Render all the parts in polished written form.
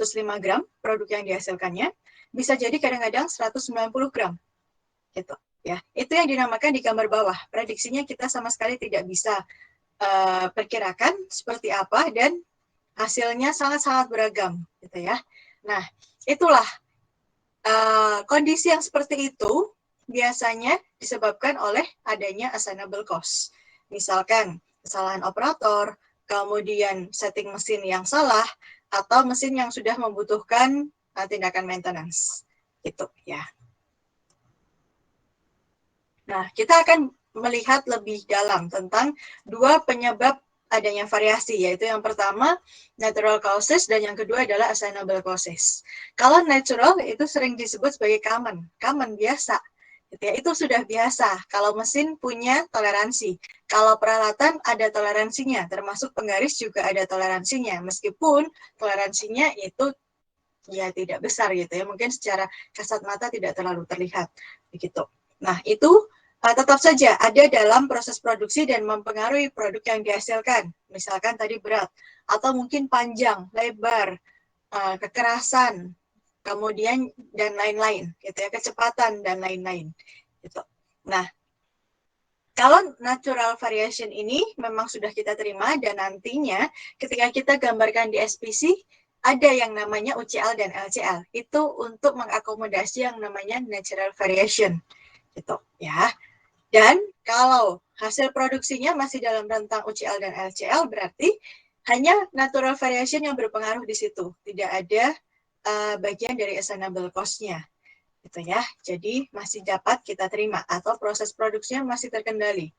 105 gram produk yang dihasilkannya, bisa jadi kadang-kadang 190 gram. Gitu, ya. Itu yang dinamakan di gambar bawah. Prediksinya kita sama sekali tidak bisa perkirakan seperti apa dan hasilnya sangat-sangat beragam, gitu ya. Nah, itulah kondisi yang seperti itu biasanya disebabkan oleh adanya assignable cost. Misalkan kesalahan operator, kemudian setting mesin yang salah, atau mesin yang sudah membutuhkan tindakan maintenance. Gitu ya. Nah, kita akan melihat lebih dalam tentang dua penyebab adanya variasi, yaitu yang pertama natural causes dan yang kedua adalah assignable causes. Kalau natural itu sering disebut sebagai common biasa. Itu sudah biasa. Kalau mesin punya toleransi, kalau peralatan ada toleransinya, termasuk penggaris juga ada toleransinya, meskipun toleransinya itu ya tidak besar gitu ya, mungkin secara kasat mata tidak terlalu terlihat begitu. Nah, itu tetap saja ada dalam proses produksi dan mempengaruhi produk yang dihasilkan. Misalkan tadi berat, atau mungkin panjang, lebar, kekerasan, kemudian dan lain-lain, gitu ya, kecepatan dan lain-lain. Gitu. Nah, kalau natural variation ini memang sudah kita terima dan nantinya ketika kita gambarkan di SPC, ada yang namanya UCL dan LCL. Itu untuk mengakomodasi yang namanya natural variation. Gitu ya. Dan kalau hasil produksinya masih dalam rentang UCL dan LCL, berarti hanya natural variation yang berpengaruh di situ. Tidak ada bagian dari assignable cost-nya. Gitu ya. Jadi masih dapat kita terima atau proses produksinya masih terkendali.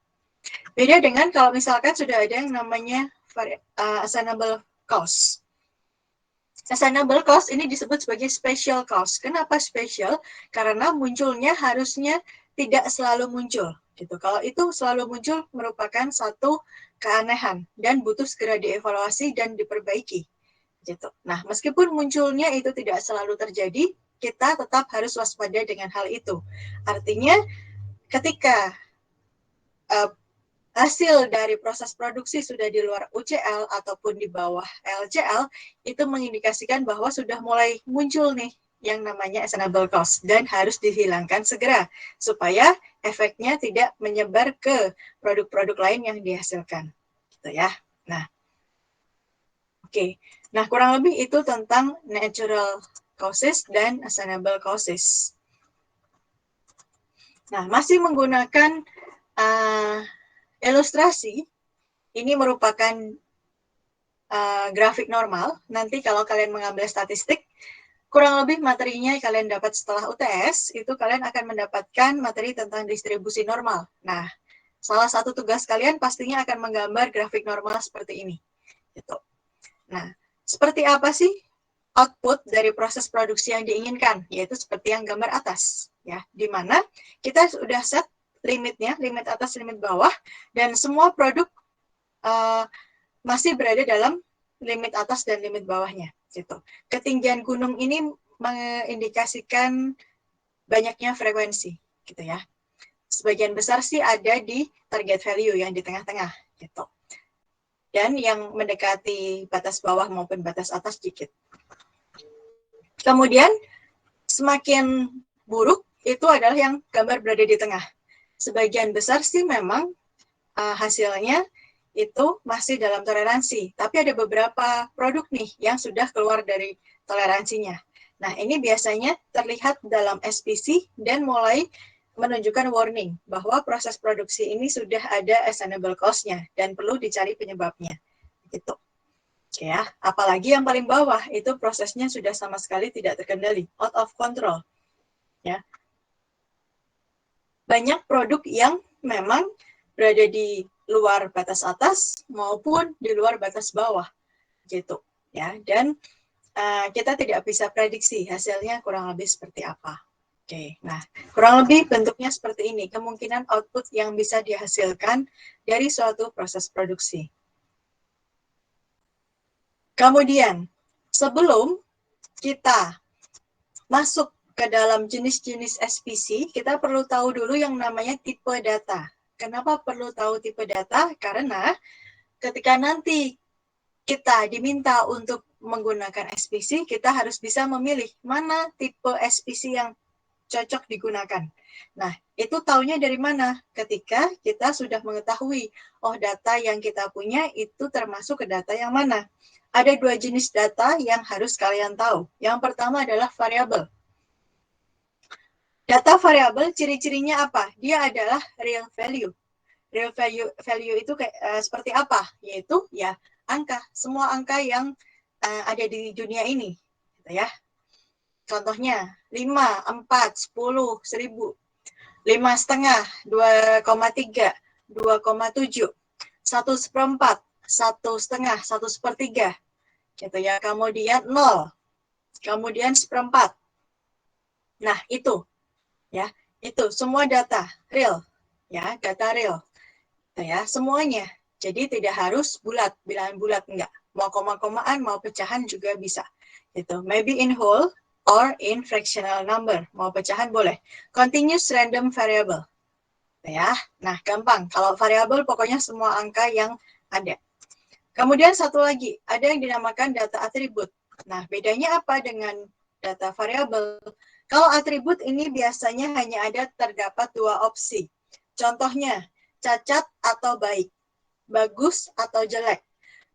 Beda dengan kalau misalkan sudah ada yang namanya assignable cost. Assignable cost ini disebut sebagai special cost. Kenapa special? Karena munculnya harusnya tidak selalu muncul. Gitu. Kalau itu selalu muncul merupakan satu keanehan dan butuh segera dievaluasi dan diperbaiki. Gitu. Nah, meskipun munculnya itu tidak selalu terjadi, kita tetap harus waspada dengan hal itu. Artinya, ketika hasil dari proses produksi sudah di luar UCL ataupun di bawah LCL, itu mengindikasikan bahwa sudah mulai muncul nih yang namanya assignable cost dan harus dihilangkan segera supaya efeknya tidak menyebar ke produk-produk lain yang dihasilkan. Gitu ya. Nah, oke. Nah, kurang lebih itu tentang natural causes dan assignable causes. Nah, masih menggunakan ilustrasi, ini merupakan grafik normal. Nanti kalau kalian mengambil statistik, kurang lebih materinya kalian dapat setelah UTS, itu kalian akan mendapatkan materi tentang distribusi normal. Nah, salah satu tugas kalian pastinya akan menggambar grafik normal seperti ini. Gitu. Nah, seperti apa sih output dari proses produksi yang diinginkan? Yaitu seperti yang gambar atas. Ya, di mana kita sudah set limitnya, limit atas, limit bawah, dan semua produk masih berada dalam limit atas dan limit bawahnya. Gitu. Ketinggian gunung ini mengindikasikan banyaknya frekuensi, gitu ya. Sebagian besar sih ada di target value yang di tengah-tengah, gitu. Dan yang mendekati batas bawah maupun batas atas sedikit. Kemudian semakin buruk itu adalah yang gambar berada di tengah. Sebagian besar sih memang hasilnya itu masih dalam toleransi, tapi ada beberapa produk nih yang sudah keluar dari toleransinya. Nah, ini biasanya terlihat dalam SPC dan mulai menunjukkan warning bahwa proses produksi ini sudah ada assignable cost-nya dan perlu dicari penyebabnya. Gitu. Oke ya, apalagi yang paling bawah itu prosesnya sudah sama sekali tidak terkendali, out of control. Ya. Banyak produk yang memang berada di luar batas atas maupun di luar batas bawah, gitu ya. Dan kita tidak bisa prediksi hasilnya kurang lebih seperti apa. Oke, nah kurang lebih bentuknya seperti ini, kemungkinan output yang bisa dihasilkan dari suatu proses produksi. Kemudian, sebelum kita masuk ke dalam jenis-jenis SPC, kita perlu tahu dulu yang namanya tipe data. Kenapa perlu tahu tipe data? Karena ketika nanti kita diminta untuk menggunakan SPC, kita harus bisa memilih mana tipe SPC yang cocok digunakan. Nah, itu taunya dari mana? Ketika kita sudah mengetahui, oh data yang kita punya itu termasuk ke data yang mana. Ada dua jenis data yang harus kalian tahu. Yang pertama adalah variabel. Data variabel ciri-cirinya apa? Dia adalah real value. Real value itu seperti apa? Yaitu ya angka, semua angka yang ada di dunia ini, gitu ya. Contohnya 5, 4, 10, 1000, 5,5, 2,3, 2,7, 1/4, 1,5, 1/3, gitu ya. Kemudian 0, kemudian 1/4. Nah itu, ya, itu semua data real, ya, data real, gitu ya, semuanya. Jadi tidak harus bulat, bilangan bulat enggak. Mau koma-komaan, mau pecahan juga bisa. Gitu. Maybe in whole or in fractional number. Mau pecahan boleh. Continuous random variable. Ya. Nah, gampang. Kalau variabel pokoknya semua angka yang ada. Kemudian satu lagi, ada yang dinamakan data atribut. Nah, bedanya apa dengan data variabel? Kalau atribut ini biasanya hanya ada terdapat dua opsi. Contohnya, cacat atau baik, bagus atau jelek,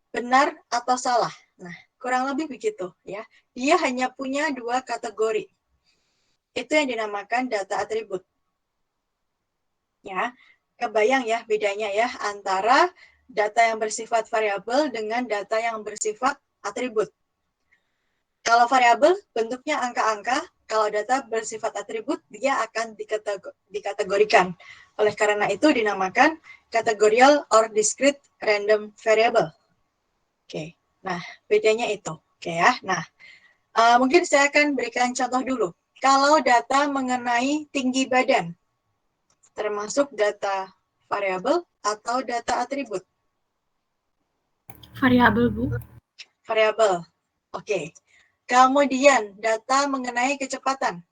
benar atau salah. Nah, kurang lebih begitu ya. Dia hanya punya dua kategori. Itu yang dinamakan data atribut. Ya, kebayang ya bedanya ya antara data yang bersifat variabel dengan data yang bersifat atribut. Kalau variabel bentuknya angka-angka, kalau data bersifat atribut dia akan dikategorikan. Oleh karena itu dinamakan categorial or discrete random variable. Oke, nah bedanya itu. Oke ya, nah mungkin saya akan berikan contoh dulu. Kalau data mengenai tinggi badan, termasuk data variabel atau data atribut? Variabel, Bu. Variabel. Oke. Kemudian data mengenai kecepatan.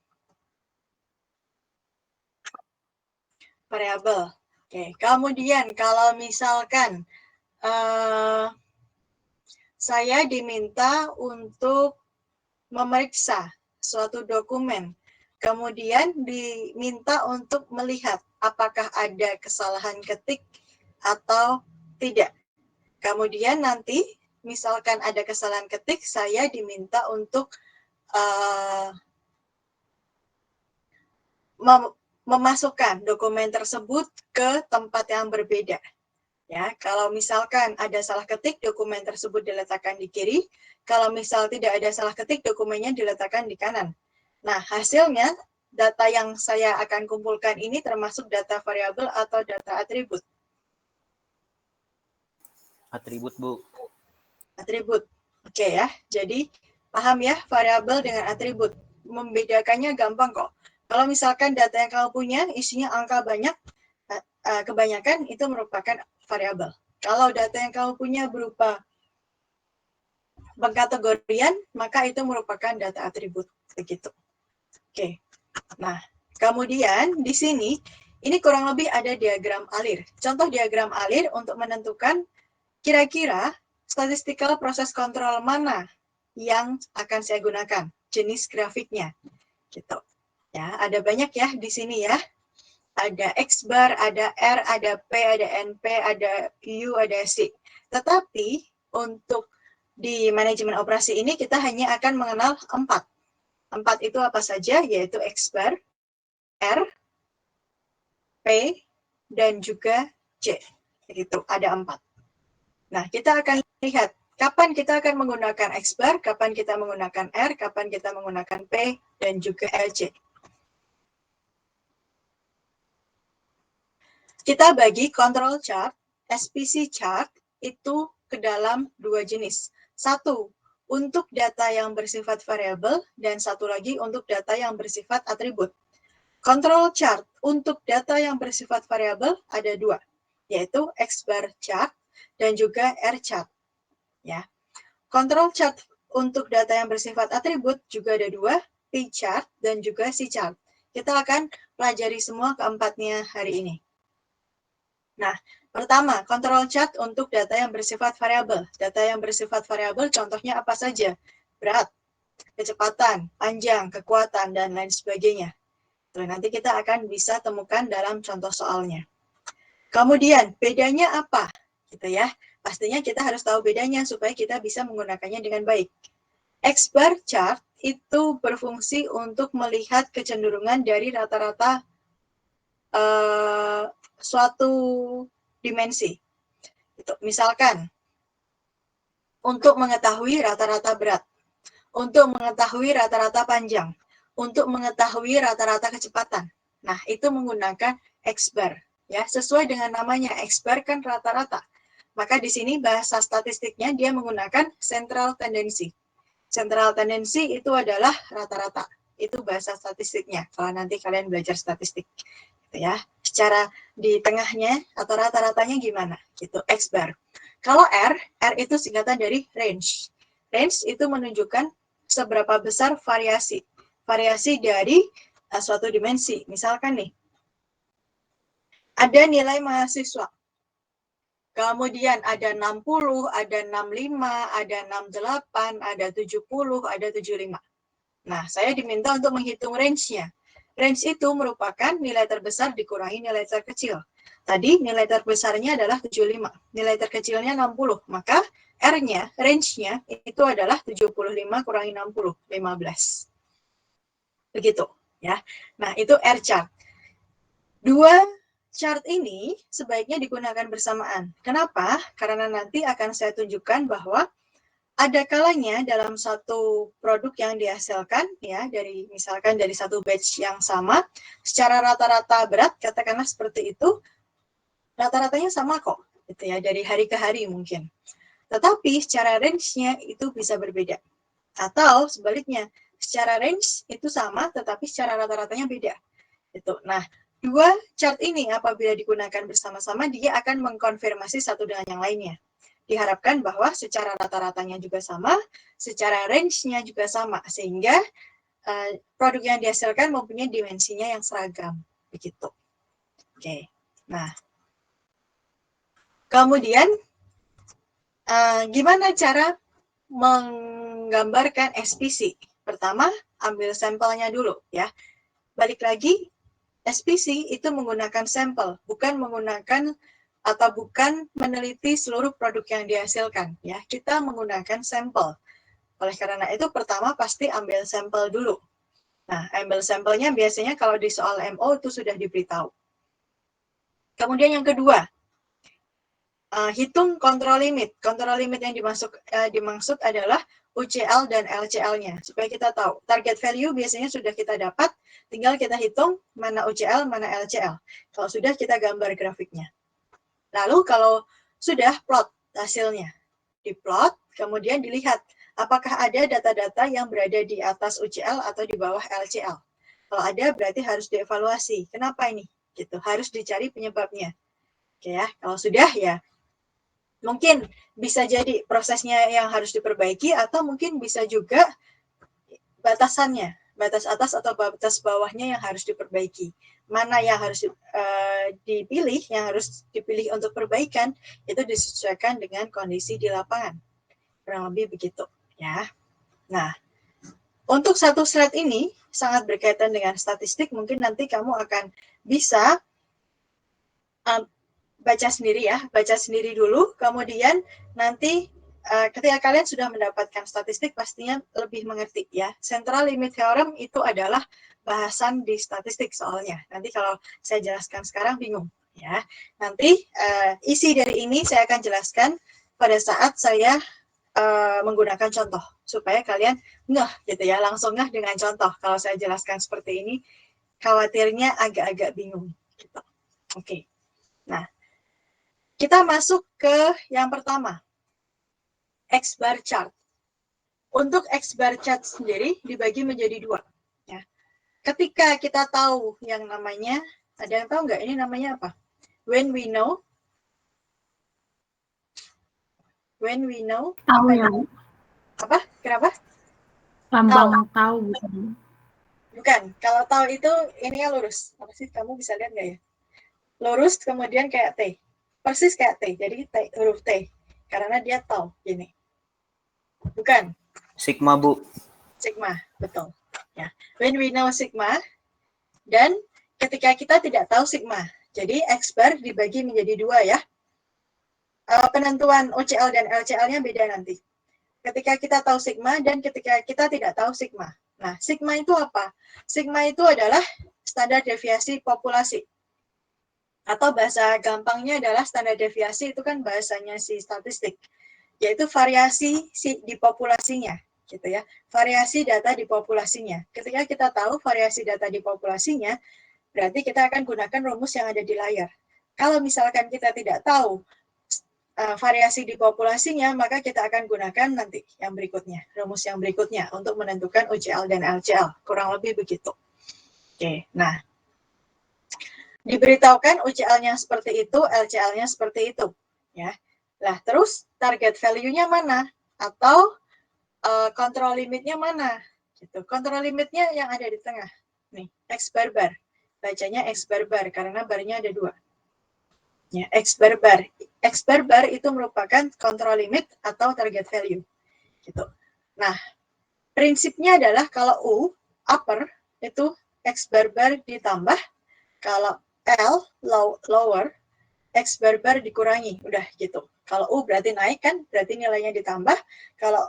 Variabel. Oke. Kemudian kalau misalkan saya diminta untuk memeriksa suatu dokumen, kemudian diminta untuk melihat apakah ada kesalahan ketik atau tidak. Kemudian nanti misalkan ada kesalahan ketik, saya diminta untuk memasukkan dokumen tersebut ke tempat yang berbeda. Ya, kalau misalkan ada salah ketik, dokumen tersebut diletakkan di kiri. Kalau misal tidak ada salah ketik, dokumennya diletakkan di kanan. Nah, hasilnya data yang saya akan kumpulkan ini termasuk data variabel atau data atribut? Atribut, Bu. Atribut. Oke ya. Jadi paham ya variabel dengan atribut. Membedakannya gampang kok. Kalau misalkan data yang kamu punya isinya angka banyak, kebanyakan itu merupakan variabel. Kalau data yang kamu punya berupa pengkategorian, maka itu merupakan data atribut. Begitu. Oke. Nah, kemudian di sini ini kurang lebih ada diagram alir. Contoh diagram alir untuk menentukan kira-kira statistical proses kontrol mana yang akan saya gunakan, jenis grafiknya. Gitu. Ya, ada banyak ya di sini ya. Ada X bar, ada R, ada P, ada NP, ada U, ada C. Tetapi untuk di manajemen operasi ini kita hanya akan mengenal 4. 4 itu apa saja? Yaitu X bar, R, P, dan juga C. Gitu, ada 4. Nah, kita akan lihat kapan kita akan menggunakan X bar, kapan kita menggunakan R, kapan kita menggunakan P, dan juga LC. Kita bagi control chart, SPC chart, itu ke dalam dua jenis. Satu, untuk data yang bersifat variabel, dan satu lagi untuk data yang bersifat atribut. Control chart untuk data yang bersifat variabel ada dua, yaitu X bar chart dan juga R chart. Ya. Control chart untuk data yang bersifat atribut juga ada dua, P chart dan juga C chart. Kita akan pelajari semua keempatnya hari ini. Nah, Pertama, control chart untuk data yang bersifat variabel. Data yang bersifat variabel contohnya apa saja? Berat, kecepatan, panjang, kekuatan, dan lain sebagainya. Nanti kita akan bisa temukan dalam contoh soalnya. Kemudian, bedanya apa? Gitu ya. Pastinya kita harus tahu bedanya supaya kita bisa menggunakannya dengan baik. X-bar chart itu berfungsi untuk melihat kecenderungan dari rata-rata suatu dimensi. Misalkan, untuk mengetahui rata-rata berat, untuk mengetahui rata-rata panjang, untuk mengetahui rata-rata kecepatan. Nah, itu menggunakan X-bar. Ya, sesuai dengan namanya, X-bar kan rata-rata. Maka di sini bahasa statistiknya dia menggunakan central tendency. Central tendency itu adalah rata-rata. Itu bahasa statistiknya. Kalau nanti kalian belajar statistik, gitu ya. Secara di tengahnya atau rata-ratanya gimana? Gitu, X-bar. Kalau R itu singkatan dari range. Range itu menunjukkan seberapa besar variasi. Variasi dari suatu dimensi. Misalkan nih, ada nilai mahasiswa. Kemudian ada 60, ada 65, ada 68, ada 70, ada 75. Nah, saya diminta untuk menghitung range-nya. Range itu merupakan nilai terbesar dikurangi nilai terkecil. Tadi nilai terbesarnya adalah 75, nilai terkecilnya 60. Maka R-nya, range-nya itu adalah 75 kurangi 60, 15. Begitu, ya. Nah, itu R chart. Dua chart ini sebaiknya digunakan bersamaan. Kenapa? Karena nanti akan saya tunjukkan bahwa ada kalanya dalam satu produk yang dihasilkan, ya, dari misalkan dari satu batch yang sama, secara rata-rata berat, katakanlah seperti itu, rata-ratanya sama kok, gitu ya, dari hari ke hari mungkin. Tetapi secara range-nya itu bisa berbeda. Atau sebaliknya, secara range itu sama, tetapi secara rata-ratanya beda. Gitu. Nah, dua chart ini apabila digunakan bersama-sama, dia akan mengkonfirmasi satu dengan yang lainnya. Diharapkan bahwa secara rata-ratanya juga sama, secara range-nya juga sama, sehingga produk yang dihasilkan mempunyai dimensinya yang seragam. Begitu. Oke. Nah, kemudian gimana cara menggambarkan SPC? Pertama, ambil sampelnya dulu, ya. Balik lagi, SPC itu menggunakan sampel, bukan menggunakan atau bukan meneliti seluruh produk yang dihasilkan, ya. Kita menggunakan sampel. Oleh karena itu, pertama pasti ambil sampel dulu. Nah, ambil sampelnya biasanya kalau di soal MO itu sudah diberitahu. Kemudian yang kedua, hitung kontrol limit. Kontrol limit yang dimaksud adalah UCL dan LCL-nya, supaya kita tahu. Target value biasanya sudah kita dapat, tinggal kita hitung mana UCL, mana LCL. Kalau sudah, kita gambar grafiknya. Lalu kalau sudah, plot hasilnya. Diplot, kemudian dilihat apakah ada data-data yang berada di atas UCL atau di bawah LCL. Kalau ada, berarti harus dievaluasi. Kenapa ini? Gitu. Harus dicari penyebabnya. Oke ya, kalau sudah ya mungkin bisa jadi prosesnya yang harus diperbaiki, atau mungkin bisa juga batasannya, batas atas atau batas bawahnya yang harus diperbaiki. Mana yang harus dipilih, yang harus dipilih untuk perbaikan, itu disesuaikan dengan kondisi di lapangan. Kurang lebih begitu, ya. Nah, untuk satu slide ini sangat berkaitan dengan statistik, mungkin nanti kamu akan bisa baca sendiri ya, baca sendiri dulu, kemudian nanti ketika kalian sudah mendapatkan statistik, pastinya lebih mengerti ya. Central limit theorem itu adalah bahasan di statistik soalnya. Nanti kalau saya jelaskan sekarang bingung ya. Nanti isi dari ini saya akan jelaskan pada saat saya menggunakan contoh, supaya kalian ngeh gitu ya, langsung ngeh dengan contoh. Kalau saya jelaskan seperti ini, khawatirnya agak-agak bingung gitu. Oke. Nah, kita masuk ke yang pertama, X-bar chart. Untuk X-bar chart sendiri dibagi menjadi dua. Ya. Ketika kita tahu yang namanya, ada yang tahu nggak ini namanya apa? When we know. When we know. Tahu ya. Apa? Kenapa? Lambang tahu bukan? Bukan. Kalau tahu itu ininya lurus. Apa sih? Kamu bisa lihat nggak ya? Lurus kemudian kayak T. Persis kayak T, jadi huruf T. Karena dia tau, gini. Bukan? Sigma, Bu. Sigma, betul. Ya. When we know sigma, dan ketika kita tidak tahu sigma. Jadi X bar dibagi menjadi 2 ya. Penentuan UCL dan LCL-nya beda nanti. Ketika kita tahu sigma dan ketika kita tidak tahu sigma. Nah, sigma itu apa? Sigma itu adalah standar deviasi populasi. Atau bahasa gampangnya adalah standar deviasi itu kan bahasanya si statistik. Yaitu variasi di populasinya. Gitu ya, variasi data di populasinya. Ketika kita tahu variasi data di populasinya, berarti kita akan gunakan rumus yang ada di layar. Kalau misalkan kita tidak tahu variasi di populasinya, maka kita akan gunakan nanti yang berikutnya, rumus yang berikutnya untuk menentukan UCL dan LCL. Kurang lebih begitu. Oke, nah, diberitahukan UCL-nya seperti itu, LCL-nya seperti itu. Ya. Nah, terus target value-nya mana? Atau kontrol limitnya mana? Gitu. Kontrol limitnya yang ada di tengah. Nih, X bar bar. Bacanya X bar bar karena barnya ada 2. Ya, X bar bar. X bar bar itu merupakan kontrol limit atau target value. Gitu. Nah, prinsipnya adalah kalau U upper itu X bar bar ditambah, kalau L lower X bar bar dikurangi. Udah gitu. Kalau U berarti naik kan, berarti nilainya ditambah. Kalau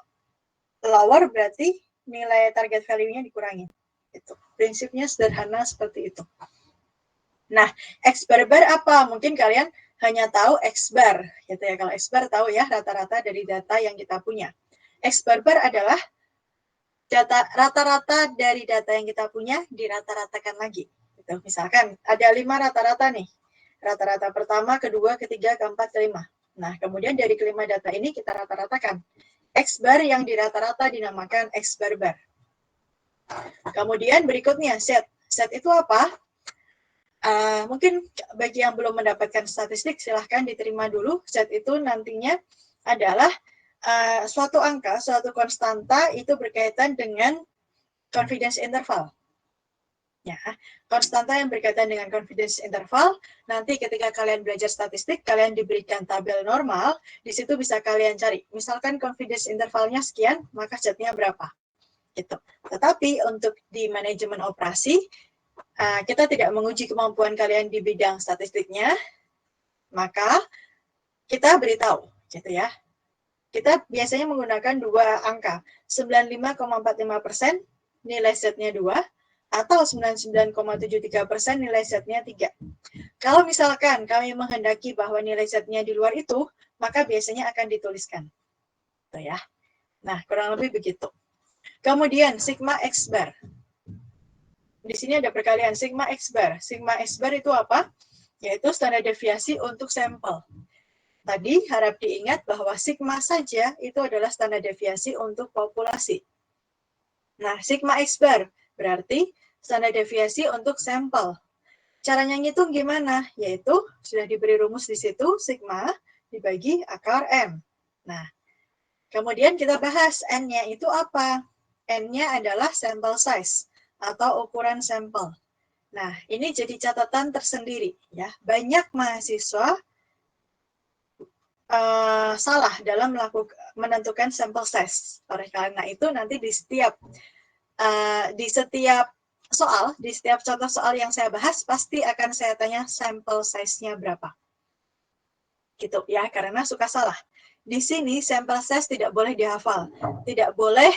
lower berarti nilai target value-nya dikurangi. Itu. Prinsipnya sederhana seperti itu. Nah, X bar bar apa? Mungkin kalian hanya tahu X bar, gitu ya. Kalau X bar tahu ya rata-rata dari data yang kita punya. X bar bar adalah data rata-rata dari data yang kita punya dirata-ratakan lagi. Gitu. Misalkan ada 5 rata-rata nih. Rata-rata pertama, kedua, ketiga, keempat, kelima. Nah, kemudian dari kelima data ini kita rata-ratakan. X bar yang dirata-rata dinamakan X bar bar. Kemudian berikutnya set. Set itu apa? Mungkin bagi yang belum mendapatkan statistik, silahkan diterima dulu. Set itu nantinya adalah suatu angka, suatu konstanta itu berkaitan dengan confidence interval. Ya, konstanta yang berkaitan dengan confidence interval, nanti ketika kalian belajar statistik, kalian diberikan tabel normal, di situ bisa kalian cari. Misalkan confidence intervalnya sekian, maka setnya berapa. Gitu. Tetapi untuk di manajemen operasi, kita tidak menguji kemampuan kalian di bidang statistiknya, maka kita beritahu, gitu ya. Kita biasanya menggunakan 2 angka, 95,45% nilai setnya 2, atau 99,73% nilai setnya 3. Kalau misalkan kami menghendaki bahwa nilai setnya di luar itu, maka biasanya akan dituliskan. Tuh ya. Nah, kurang lebih begitu. Kemudian, sigma X bar. Di sini ada perkalian sigma X bar. Sigma X bar itu apa? Yaitu standar deviasi untuk sampel. Tadi harap diingat bahwa sigma saja itu adalah standar deviasi untuk populasi. Nah, sigma X bar berarti standar deviasi untuk sampel. Caranya ngitung gimana? Yaitu sudah diberi rumus di situ, sigma dibagi akar N. Nah, kemudian kita bahas N-nya itu apa? N-nya adalah sample size atau ukuran sampel. Nah, ini jadi catatan tersendiri ya. Banyak mahasiswa salah dalam menentukan sample size. Oleh karena itu nanti di setiap soal, di setiap contoh soal yang saya bahas, pasti akan saya tanya sampel size-nya berapa. Gitu ya, karena suka salah. Di sini sampel size tidak boleh dihafal. Tidak boleh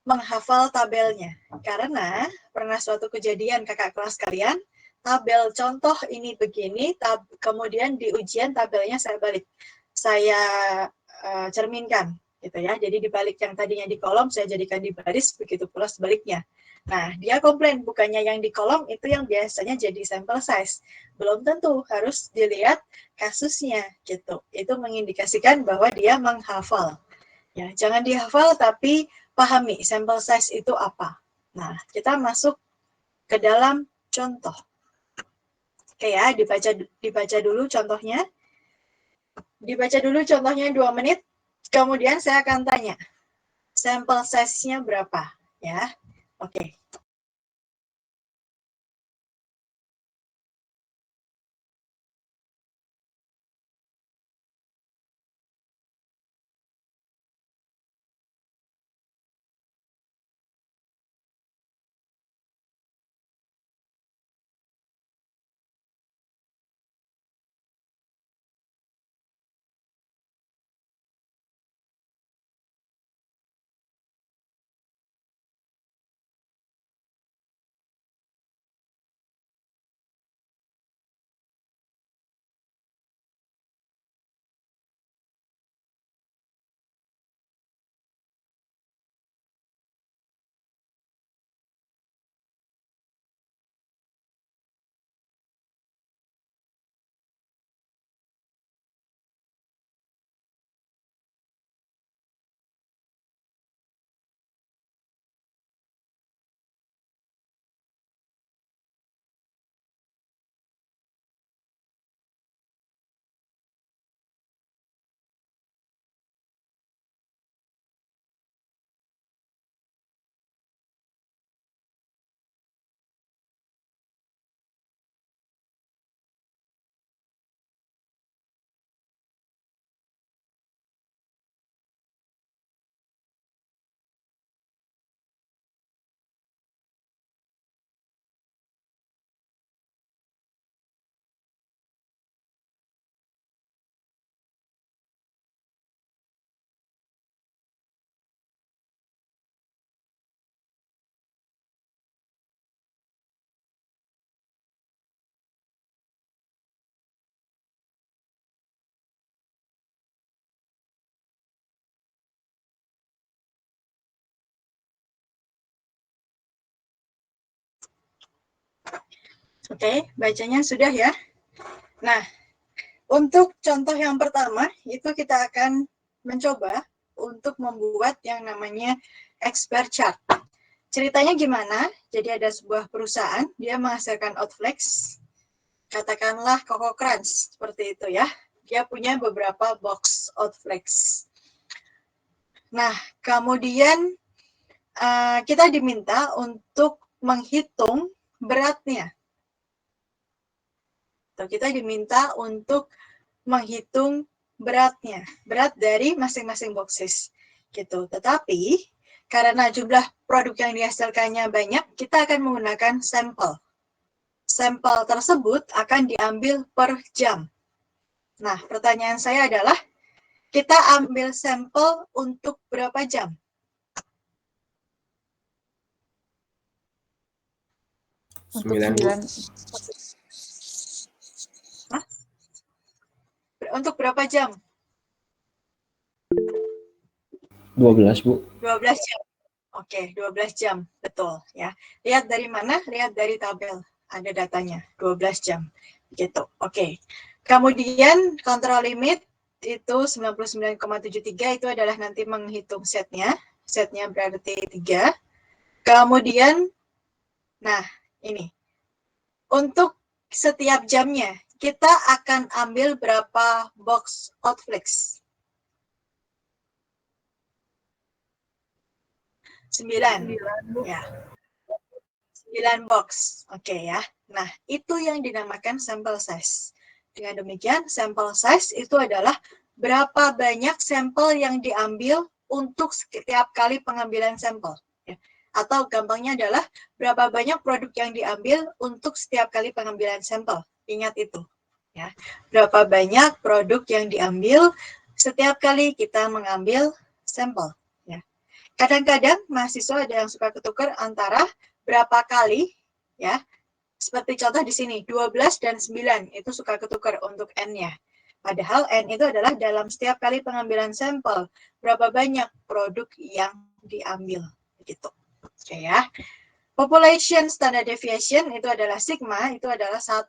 menghafal tabelnya. Karena pernah suatu kejadian kakak kelas kalian, tabel contoh ini begini, kemudian di ujian tabelnya saya balik. Saya cerminkan. Gitu ya. Jadi dibalik yang tadinya di kolom, saya jadikan di baris, begitu pula sebaliknya. Nah, dia komplain, bukannya yang di kolom itu yang biasanya jadi sample size. Belum tentu, harus dilihat kasusnya, gitu. Itu mengindikasikan bahwa dia menghafal. Ya, jangan dihafal, tapi pahami sample size itu apa. Nah, kita masuk ke dalam contoh. Oke ya, dibaca dulu contohnya. Dibaca dulu contohnya 2 menit, kemudian saya akan tanya, sample size-nya berapa? Ya, oke. Oke, bacanya sudah ya. Nah, untuk contoh yang pertama, itu kita akan mencoba untuk membuat yang namanya X-bar chart. Ceritanya gimana? Jadi ada sebuah perusahaan, dia menghasilkan Outflex, katakanlah Coco Crunch, seperti itu ya. Dia punya beberapa box Outflex. Nah, kemudian kita diminta untuk menghitung beratnya. Kita diminta untuk menghitung beratnya, berat dari masing-masing boxes gitu. Tetapi karena jumlah produk yang dihasilkannya banyak, kita akan menggunakan sampel. Sampel tersebut akan diambil per jam. Nah, pertanyaan saya adalah, kita ambil sampel untuk berapa jam? Untuk 9. Hah? Untuk berapa jam? 12, Bu. 12 jam. Oke, 12 jam. Betul ya. Lihat dari mana? Lihat dari tabel. Ada datanya. 12 jam. Gitu. Oke. Kemudian kontrol limit itu 99,73 itu adalah nanti menghitung setnya. Setnya berarti 3. Kemudian, nah ini. Untuk setiap jamnya, kita akan ambil berapa box Outflex? 9. Ya. 9 box. Oke ya. Nah, itu yang dinamakan sample size. Dengan demikian, sample size itu adalah berapa banyak sampel yang diambil untuk setiap kali pengambilan sampel. Ya. Atau gampangnya adalah berapa banyak produk yang diambil untuk setiap kali pengambilan sampel. Ingat itu. Ya. Berapa banyak produk yang diambil setiap kali kita mengambil sampel. Ya. Kadang-kadang mahasiswa ada yang suka ketukar antara berapa kali, ya, seperti contoh di sini, 12 dan 9, itu suka ketukar untuk N-nya. Padahal N itu adalah dalam setiap kali pengambilan sampel, berapa banyak produk yang diambil, gitu. Oke ya. Population standard deviation itu adalah sigma, itu adalah 1.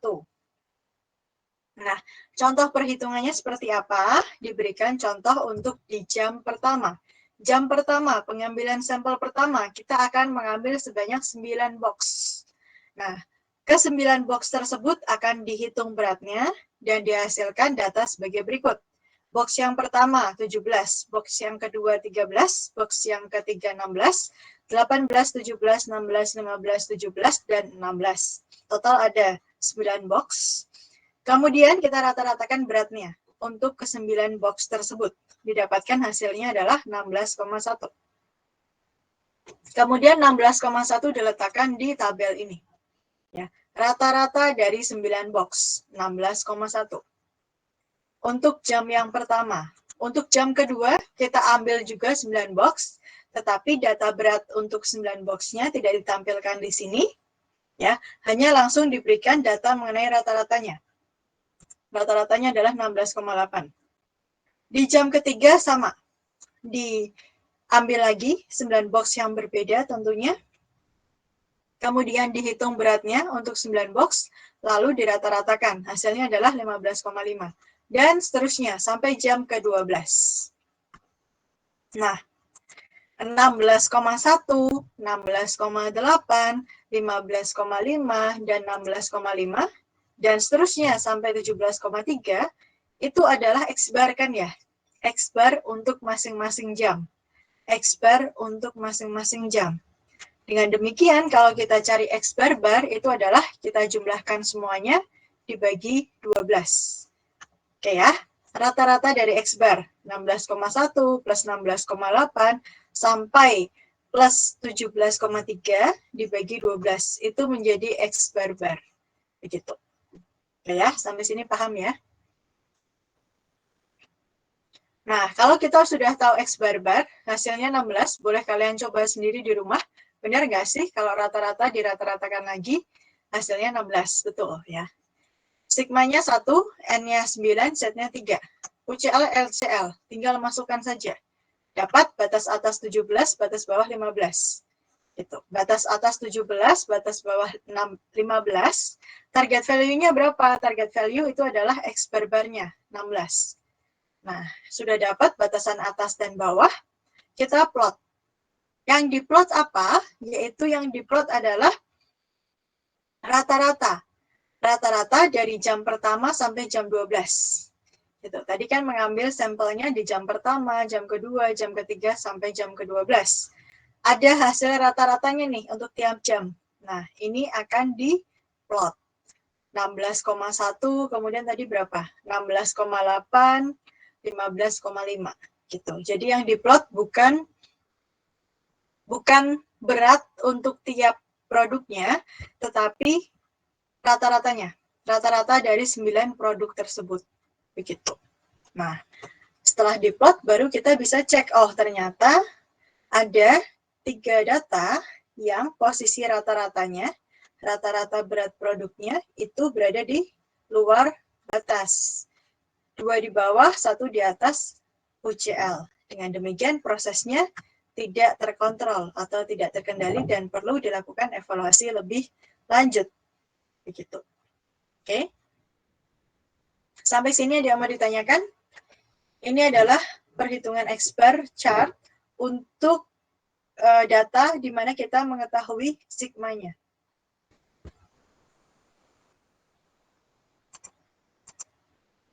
Nah, contoh perhitungannya seperti apa? Diberikan contoh untuk di jam pertama. Jam pertama, pengambilan sampel pertama, kita akan mengambil sebanyak 9 box. Nah, ke 9 box tersebut akan dihitung beratnya dan dihasilkan data sebagai berikut. Box yang pertama 17, box yang kedua 13, box yang ketiga 16, 18, 17, 16, 15, 17, dan 16. Total ada 9 box. Kemudian kita rata-ratakan beratnya. Untuk ke-9 box tersebut, didapatkan hasilnya adalah 16,1. Kemudian 16,1 diletakkan di tabel ini. Ya, rata-rata dari 9 box, 16,1. Untuk jam yang pertama. Untuk jam kedua, kita ambil juga 9 box, tetapi data berat untuk 9 boxnya tidak ditampilkan di sini. Ya, hanya langsung diberikan data mengenai rata-ratanya. Rata-ratanya adalah 16,8. Di jam ketiga sama. Diambil lagi 9 box yang berbeda tentunya. Kemudian dihitung beratnya untuk 9 box, lalu dirata-ratakan. Hasilnya adalah 15,5. Dan seterusnya sampai jam ke-12. Nah, 16,1, 16,8, 15,5, dan 16,5, dan seterusnya sampai 17,3, itu adalah X-bar kan ya? X-bar untuk masing-masing jam. X-bar untuk masing-masing jam. Dengan demikian, kalau kita cari X-bar itu adalah kita jumlahkan semuanya dibagi 12. Oke ya, rata-rata dari X-bar 16,1 plus 16,8 sampai plus 17,3 dibagi 12. Itu menjadi X-bar. Begitu. Oke ya, sampai sini paham ya? Nah, kalau kita sudah tahu X-bar, hasilnya 16, boleh kalian coba sendiri di rumah. Benar nggak sih kalau rata-rata dirata-ratakan lagi, hasilnya 16, betul ya. Sigmanya 1, N-nya 9, Z-nya 3. UCL, LCL, tinggal masukkan saja. Dapat batas atas 17, batas bawah 15. Gitu. Batas atas 17, batas bawah 15. Target value-nya berapa? Target value itu adalah X per bar-nya, 16. Nah, sudah dapat batasan atas dan bawah, kita plot. Yang diplot apa? Yaitu yang diplot adalah rata-rata. Rata-rata dari jam pertama sampai jam 12. Gitu. Tadi kan mengambil sampelnya di jam pertama, jam kedua, jam ketiga, sampai jam ke-12. Ada hasil rata-ratanya nih untuk tiap jam. Nah, ini akan diplot. 16,1, kemudian tadi berapa? 16,8, 15,5 gitu. Jadi yang diplot bukan berat untuk tiap produknya, tetapi rata-ratanya. Rata-rata dari 9 produk tersebut. Begitu. Nah, setelah diplot baru kita bisa cek, oh ternyata ada 3 data yang posisi rata-ratanya, rata-rata berat produknya itu berada di luar batas. 2 di bawah, 1 di atas UCL. Dengan demikian prosesnya tidak terkontrol atau tidak terkendali dan perlu dilakukan evaluasi lebih lanjut. Begitu. Oke. Sampai sini ada yang mau ditanyakan? Ini adalah perhitungan X bar chart untuk data di mana kita mengetahui sigmanya.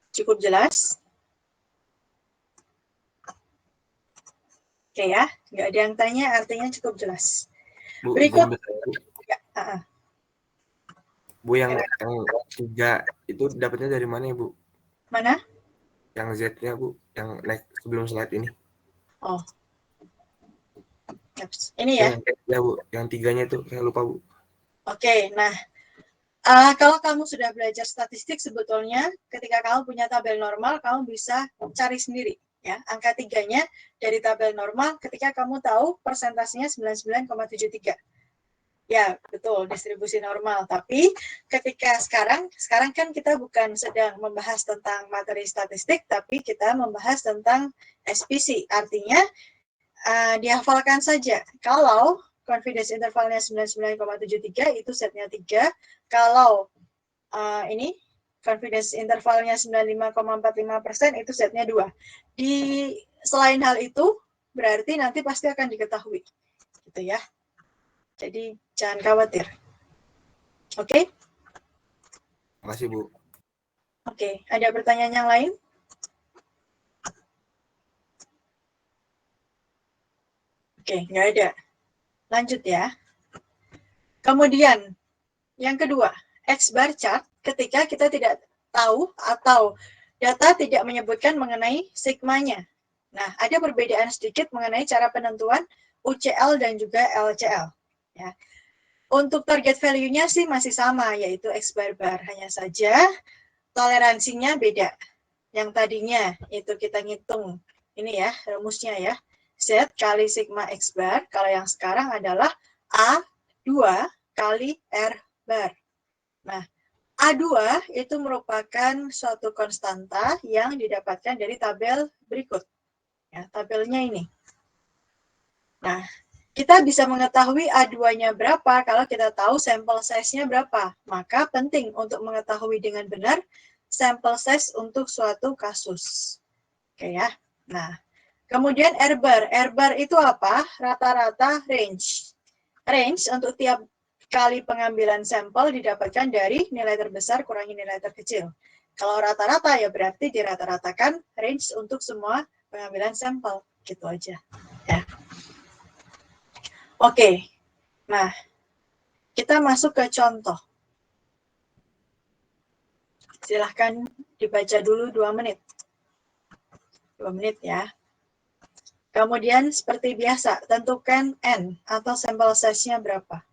Cukup jelas? Oke ya, nggak ada yang tanya, artinya cukup jelas. Bu, Berikut. ya, Bu, yang 3 itu dapatnya dari mana ya, Bu? Mana? Yang Z-nya, Bu, yang naik sebelum slide ini. Oh. Ini ya? Ya, Bu, yang 3-nya itu saya lupa, Bu. Oke, nah kalau kamu sudah belajar statistik, sebetulnya ketika kamu punya tabel normal, kamu bisa cari sendiri. Ya, angka 3-nya dari tabel normal ketika kamu tahu persentasenya 99,73. Ya, betul, distribusi normal. Tapi ketika sekarang kan kita bukan sedang membahas tentang materi statistik, tapi kita membahas tentang SPC. Artinya, dihafalkan saja. Kalau confidence intervalnya 99,73, itu setnya 3. Kalau ini confidence intervalnya 95,45%, itu setnya 2. Selain hal itu, berarti nanti pasti akan diketahui. Gitu ya. Jadi jangan khawatir. Oke? Makasih, Bu. Oke, ada pertanyaan yang lain? Oke, nggak ada. Lanjut ya. Kemudian, yang kedua, X bar chart ketika kita tidak tahu atau data tidak menyebutkan mengenai sigmanya. Nah, ada perbedaan sedikit mengenai cara penentuan UCL dan juga LCL. Ya. Untuk target value-nya sih masih sama, yaitu X bar. Hanya saja toleransinya beda. Yang tadinya itu kita ngitung, ini ya, rumusnya ya. Z kali sigma X bar, kalau yang sekarang adalah A2 kali R bar. Nah, A2 itu merupakan suatu konstanta yang didapatkan dari tabel berikut. Ya, tabelnya ini. Nah, kita bisa mengetahui A2-nya berapa kalau kita tahu sampel size-nya berapa. Maka penting untuk mengetahui dengan benar sampel size untuk suatu kasus. Oke ya. Nah, kemudian R bar. R bar itu apa? Rata-rata range. Range untuk tiap kali pengambilan sampel didapatkan dari nilai terbesar kurangi nilai terkecil. Kalau rata-rata ya berarti dirata-ratakan range untuk semua pengambilan sampel. Gitu aja. Ya. Oke, nah kita masuk ke contoh. Silahkan dibaca dulu 2 menit. 2 menit ya. Kemudian seperti biasa, tentukan N atau sampel size-nya berapa.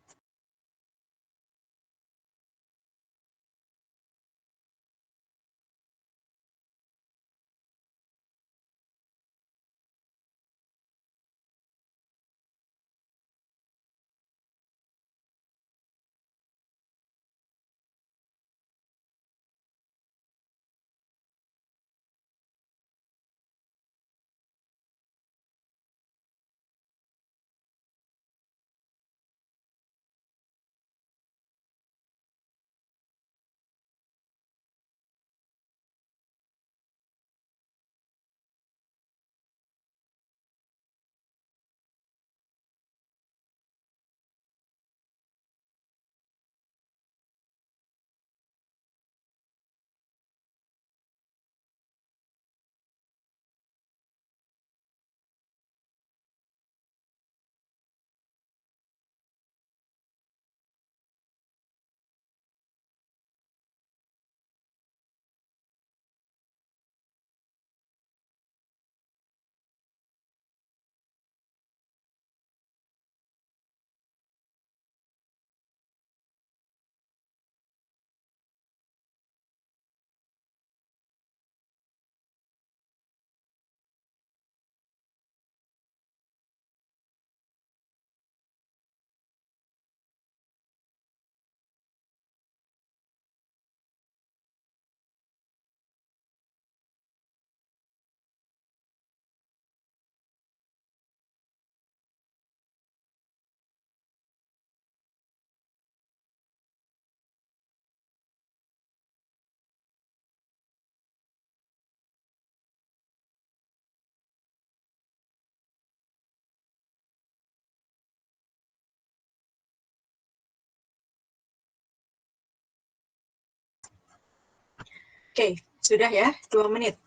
Oke, sudah ya, 2 menit.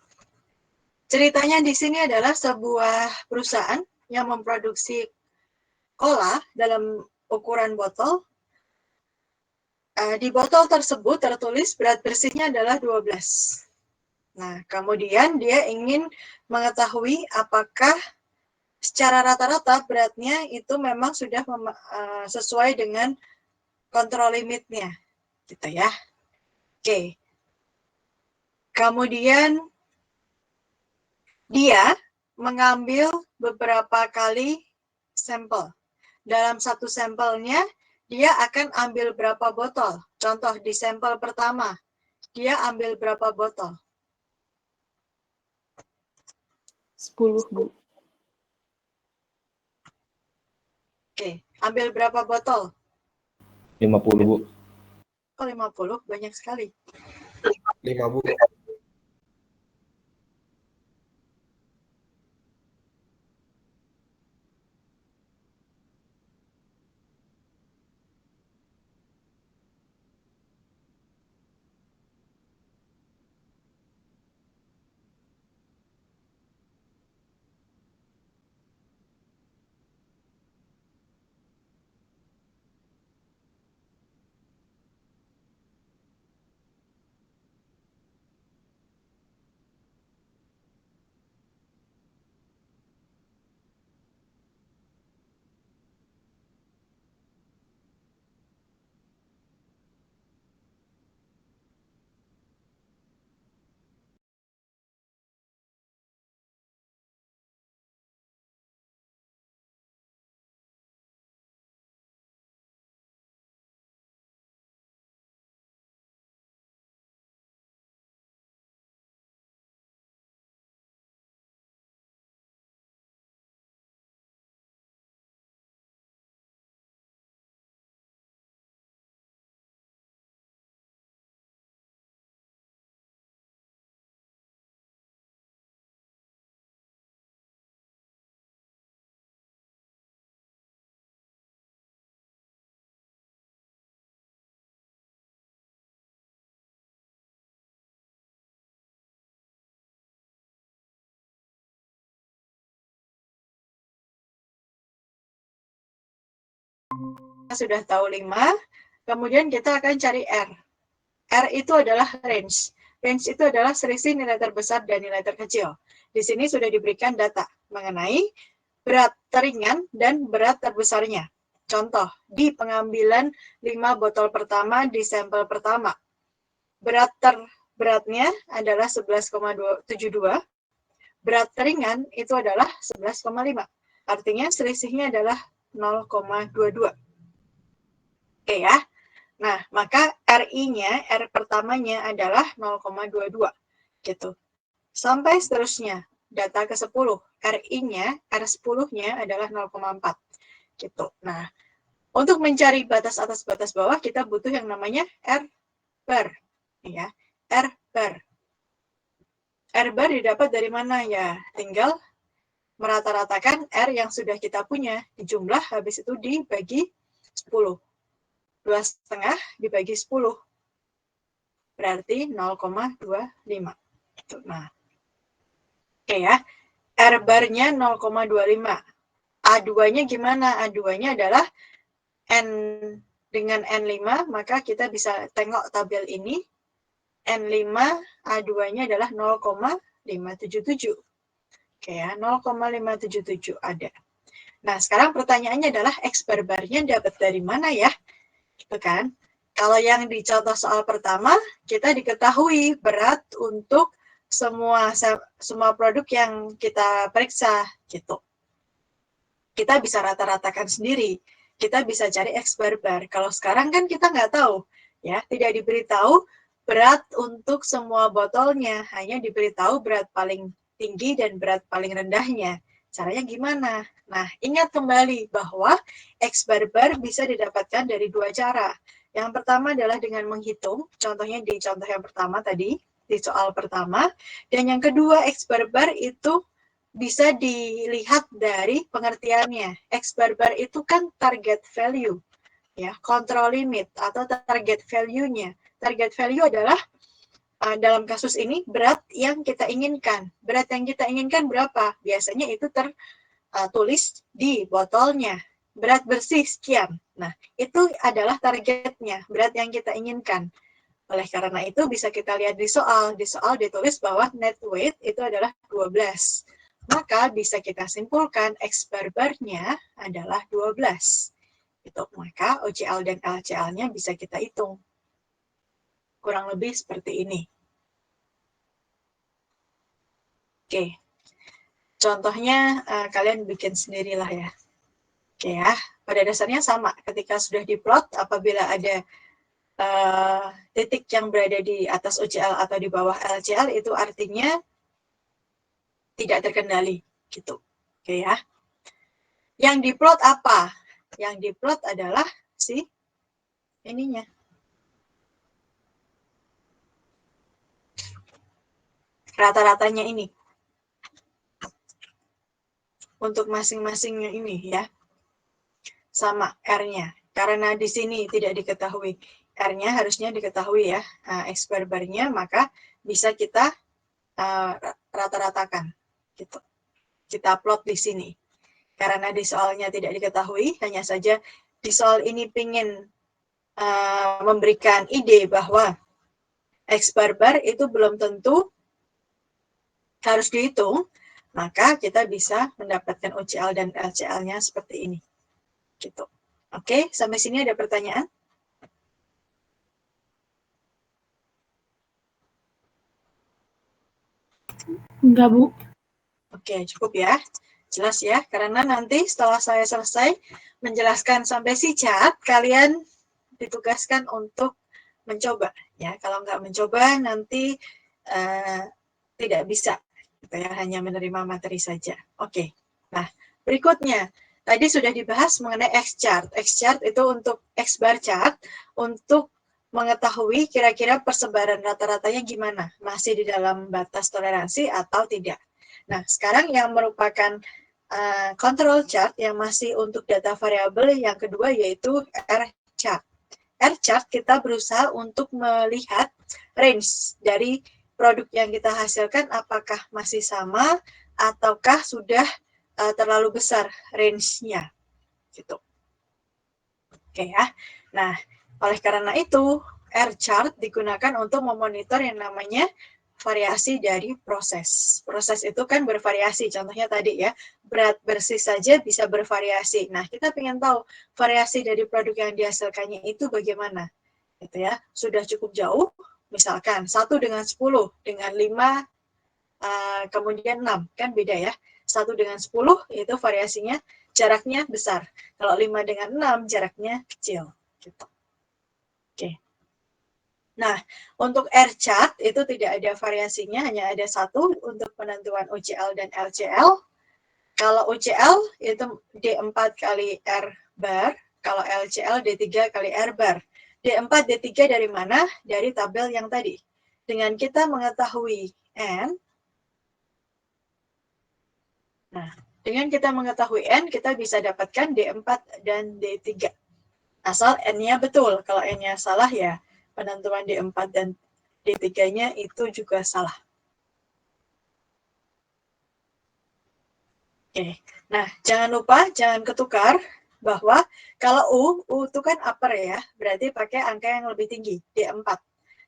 Ceritanya di sini adalah sebuah perusahaan yang memproduksi cola dalam ukuran botol. Di botol tersebut tertulis berat bersihnya adalah 12. Nah, kemudian dia ingin mengetahui apakah secara rata-rata beratnya itu memang sudah sesuai dengan kontrol limitnya, gitu ya. Oke. Kemudian dia mengambil beberapa kali sampel. Dalam satu sampelnya, dia akan ambil berapa botol. Contoh di sampel pertama, dia ambil berapa botol? 10, Bu. Oke, ambil berapa botol? 50, Bu. Oh, 50, banyak sekali. 5, Bu. Sudah tahu 5, kemudian kita akan cari R. R itu adalah range. Range itu adalah selisih nilai terbesar dan nilai terkecil. Di sini sudah diberikan data mengenai berat teringan dan berat terbesarnya. Contoh, di pengambilan 5 botol pertama di sampel pertama. Berat terberatnya adalah 11,72. Berat teringan itu adalah 11,5. Artinya selisihnya adalah 0,22. Oke ya. Nah, maka RI-nya, R pertamanya adalah 0,22. Gitu. Sampai seterusnya, data ke-10, RI-nya, R10-nya adalah 0,4. Gitu. Nah, untuk mencari batas atas batas bawah, kita butuh yang namanya R bar. Ya, R bar. R bar didapat dari mana ya? Tinggal merata-ratakan R yang sudah kita punya, dijumlah, habis itu dibagi 10. 2,5 dibagi 10. Berarti 0,25. Nah, oke ya. R barnya 0,25. A2-nya gimana? A2-nya adalah N dengan N5, maka kita bisa tengok tabel ini. N5 A2-nya adalah 0,577. Oke ya, 0,577 ada. Nah, sekarang pertanyaannya adalah X bar-barnya dapat dari mana ya? Gitu kan? Kalau yang di contoh soal pertama, kita diketahui berat untuk semua produk yang kita periksa, gitu. Kita bisa rata-ratakan sendiri. Kita bisa cari X bar-bar. Kalau sekarang kan kita nggak tahu, ya, tidak diberitahu berat untuk semua botolnya, hanya diberitahu berat paling tinggi dan berat paling rendahnya. Caranya gimana? Nah, ingat kembali bahwa X bar-bar bisa didapatkan dari 2 cara. Yang pertama adalah dengan menghitung, contohnya di contoh yang pertama tadi, di soal pertama. Dan yang kedua, X bar-bar itu bisa dilihat dari pengertiannya. X bar-bar itu kan target value, ya, control limit atau target value-nya. Target value adalah dalam kasus ini berat yang kita inginkan. Berat yang kita inginkan berapa? Biasanya itu tertulis di botolnya. Berat bersih sekian. Nah, itu adalah targetnya, berat yang kita inginkan. Oleh karena itu bisa kita lihat di soal. Di soal ditulis bahwa net weight itu adalah 12. Maka bisa kita simpulkan X barnya adalah 12. Itu. Maka OCL dan LCL-nya bisa kita hitung. Kurang lebih seperti ini. Oke. Contohnya kalian bikin sendirilah ya. Oke ya. Pada dasarnya sama. Ketika sudah diplot, apabila ada titik yang berada di atas OCL atau di bawah LCL, itu artinya tidak terkendali. Gitu. Oke ya. Yang diplot apa? Yang diplot adalah si ininya. Rata-ratanya ini. Untuk masing-masingnya ini ya. Sama R-nya. Karena di sini tidak diketahui. R-nya harusnya diketahui ya. X barnya, maka bisa kita rata-ratakan. Gitu. Kita plot di sini. Karena di soalnya tidak diketahui, hanya saja di soal ini ingin memberikan ide bahwa X bar itu belum tentu harus dihitung, maka kita bisa mendapatkan OCL dan LCL-nya seperti ini. Gitu. Oke, sampai sini ada pertanyaan? Enggak, Bu. Oke, cukup ya. Jelas ya, karena nanti setelah saya selesai menjelaskan sampai si chat, kalian ditugaskan untuk mencoba. Ya, kalau nggak mencoba nanti tidak bisa, gitu ya, hanya menerima materi saja. Oke, nah berikutnya, tadi sudah dibahas mengenai X-chart. X-chart itu untuk X-bar chart, untuk mengetahui kira-kira persebaran rata-ratanya gimana, masih di dalam batas toleransi atau tidak. Nah, sekarang yang merupakan control chart yang masih untuk data variabel yang kedua yaitu R-chart. R-chart kita berusaha untuk melihat range dari produk yang kita hasilkan apakah masih sama ataukah sudah terlalu besar range-nya. Gitu. Oke ya. Nah, oleh karena itu R-chart digunakan untuk memonitor yang namanya variasi dari proses. Proses itu kan bervariasi, contohnya tadi ya, berat bersih saja bisa bervariasi. Nah, kita ingin tahu variasi dari produk yang dihasilkannya itu bagaimana. Gitu ya. Sudah cukup jauh, misalkan 1 dengan 10, dengan 5, kemudian 6, kan beda ya. 1 dengan 10 itu variasinya, jaraknya besar. Kalau 5 dengan 6, jaraknya kecil. Gitu. Oke. Nah, untuk R-chart itu tidak ada variasinya, hanya ada satu untuk penentuan OCL dan LCL. Kalau OCL itu D4 kali R bar, kalau LCL D3 kali R bar. D4, D3 dari mana? Dari tabel yang tadi. Dengan kita mengetahui N, nah, dengan kita mengetahui N, kita bisa dapatkan D4 dan D3. Asal N-nya betul. Kalau N-nya salah ya penentuan D4 dan D3-nya itu juga salah. Oke. Nah, jangan lupa, jangan ketukar bahwa kalau U itu kan upper ya, berarti pakai angka yang lebih tinggi, D4.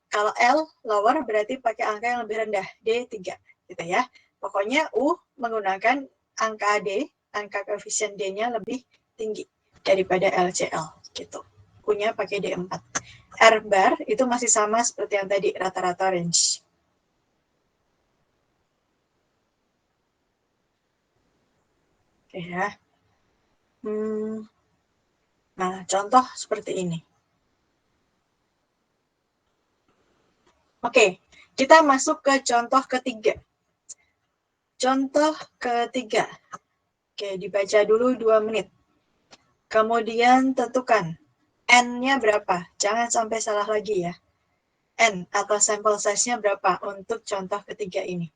Kalau L, lower, berarti pakai angka yang lebih rendah, D3. Gitu ya. Pokoknya U menggunakan angka D, angka koefisien D-nya lebih tinggi daripada LCL. Gitu. U-nya pakai D4. R bar itu masih sama seperti yang tadi, rata-rata range. Oke ya. Nah, contoh seperti ini. Oke, kita masuk ke contoh ketiga. Contoh ketiga. Oke, dibaca dulu 2 menit. Kemudian tentukan N-nya berapa. Jangan sampai salah lagi ya. N atau sampel size-nya berapa untuk contoh ketiga ini.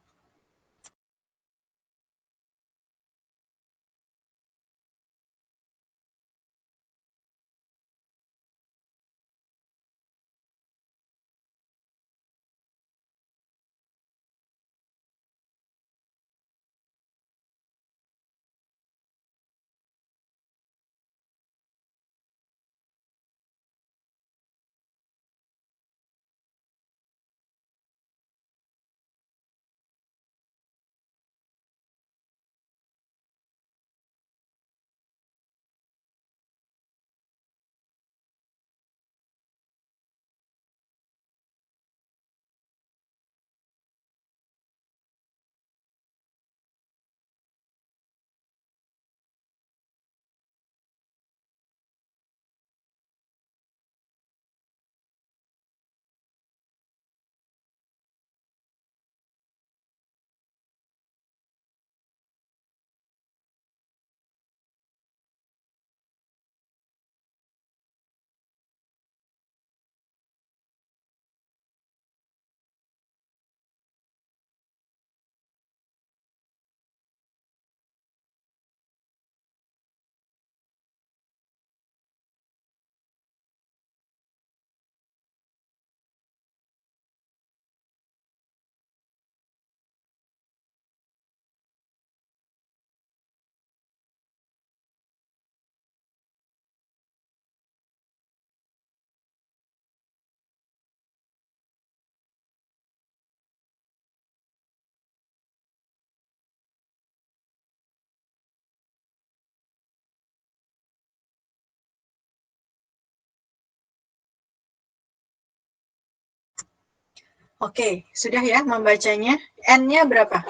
Oke, sudah ya membacanya. N-nya berapa?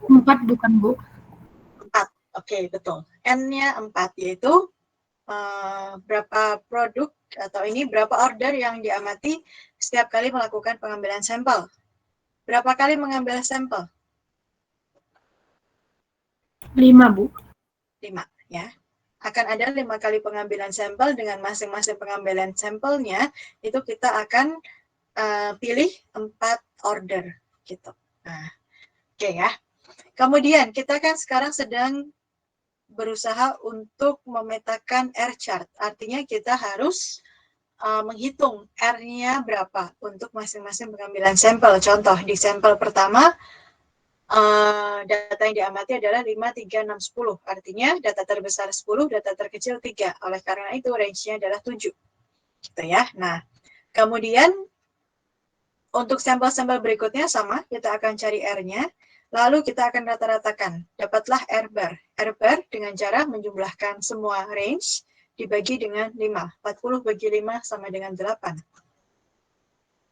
4 bukan, Bu? 4. Oke, betul. N-nya 4, yaitu berapa produk atau ini berapa order yang diamati setiap kali melakukan pengambilan sampel. Berapa kali mengambil sampel? 5, Bu. 5, ya. Akan ada 5 kali pengambilan sampel. Dengan masing-masing pengambilan sampelnya, itu kita akan pilih 4 order, gitu. Nah, oke ya. Kemudian, kita kan sekarang sedang berusaha untuk memetakan R-chart. Artinya kita harus menghitung R-nya berapa untuk masing-masing pengambilan sampel. Contoh, di sampel pertama, data yang diamati adalah 5, 3, 6, 10. Artinya data terbesar 10, data terkecil 3. Oleh karena itu, range-nya adalah 7. Gitu ya. Nah, kemudian untuk sampel-sampel berikutnya sama, kita akan cari R-nya. Lalu kita akan rata-ratakan. Dapatlah R-bar. R-bar dengan cara menjumlahkan semua range dibagi dengan 5. 40 bagi 5 sama dengan 8.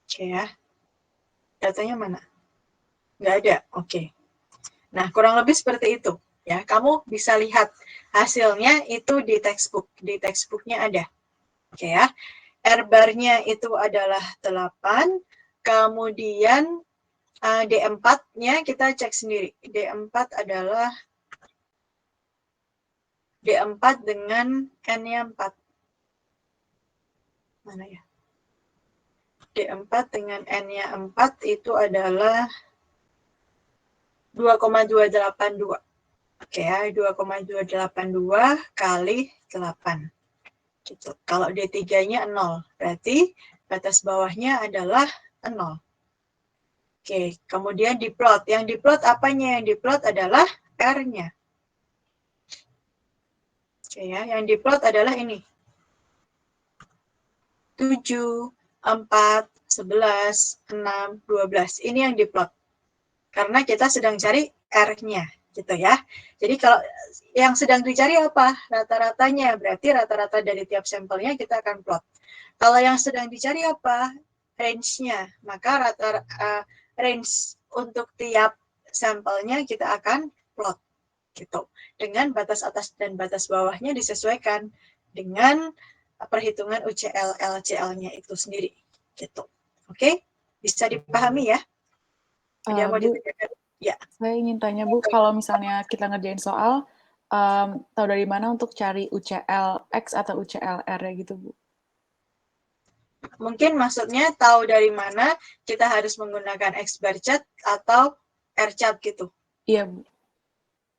Oke ya. Datanya mana? Nggak ada. Oke. Nah, kurang lebih seperti itu. Ya, kamu bisa lihat hasilnya itu di textbook. Di textbooknya ada. Oke ya. R-bar-nya itu adalah 8. Kemudian D4-nya kita cek sendiri. D4 adalah D4 dengan N-nya 4. Mana ya? D4 dengan N-nya 4 itu adalah 2,282. Oke ya, 2,282 kali 8. Gitu. Kalau D3-nya 0, berarti batas bawahnya adalah 0. Oke, kemudian diplot. Yang diplot apanya? Yang diplot adalah R-nya. Oke ya, yang diplot adalah ini. 7, 4, 11, 6, 12. Ini yang diplot. Karena kita sedang cari R-nya, gitu ya. Jadi kalau yang sedang dicari apa? Rata-ratanya. Berarti rata-rata dari tiap sampelnya kita akan plot. Kalau yang sedang dicari apa? Range-nya. Maka range untuk tiap sampelnya kita akan plot. Gitu. Dengan batas atas dan batas bawahnya disesuaikan dengan perhitungan UCL LCL-nya itu sendiri. Gitu. Oke? Bisa dipahami ya? Ada yang mau Bu, ditanyakan? Ya. saya ingin tanya Bu, kalau misalnya kita ngerjain soal, tahu dari mana untuk cari UCL X atau UCL R gitu Bu? Mungkin maksudnya tahu dari mana kita harus menggunakan X bar chart atau R chart gitu. Iya Bu.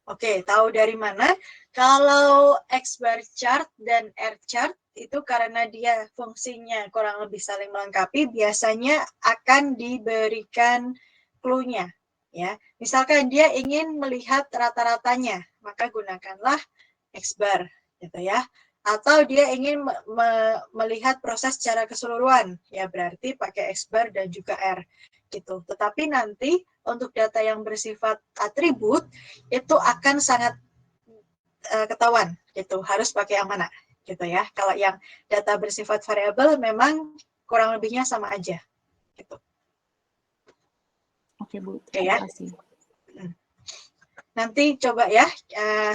Oke, tahu dari mana? Kalau X bar chart dan R chart itu karena dia fungsinya kurang lebih saling melengkapi, biasanya akan diberikan clue-nya. Ya, misalkan dia ingin melihat rata-ratanya, maka gunakanlah X bar, gitu ya. Atau dia ingin melihat proses secara keseluruhan, ya berarti pakai X bar dan juga R, gitu. Tetapi nanti untuk data yang bersifat atribut itu akan sangat ketahuan, gitu. Harus pakai yang mana, gitu ya. Kalau yang data bersifat variabel memang kurang lebihnya sama aja, gitu. Oke Bu, Oke terima ya. kasih. Nanti coba ya,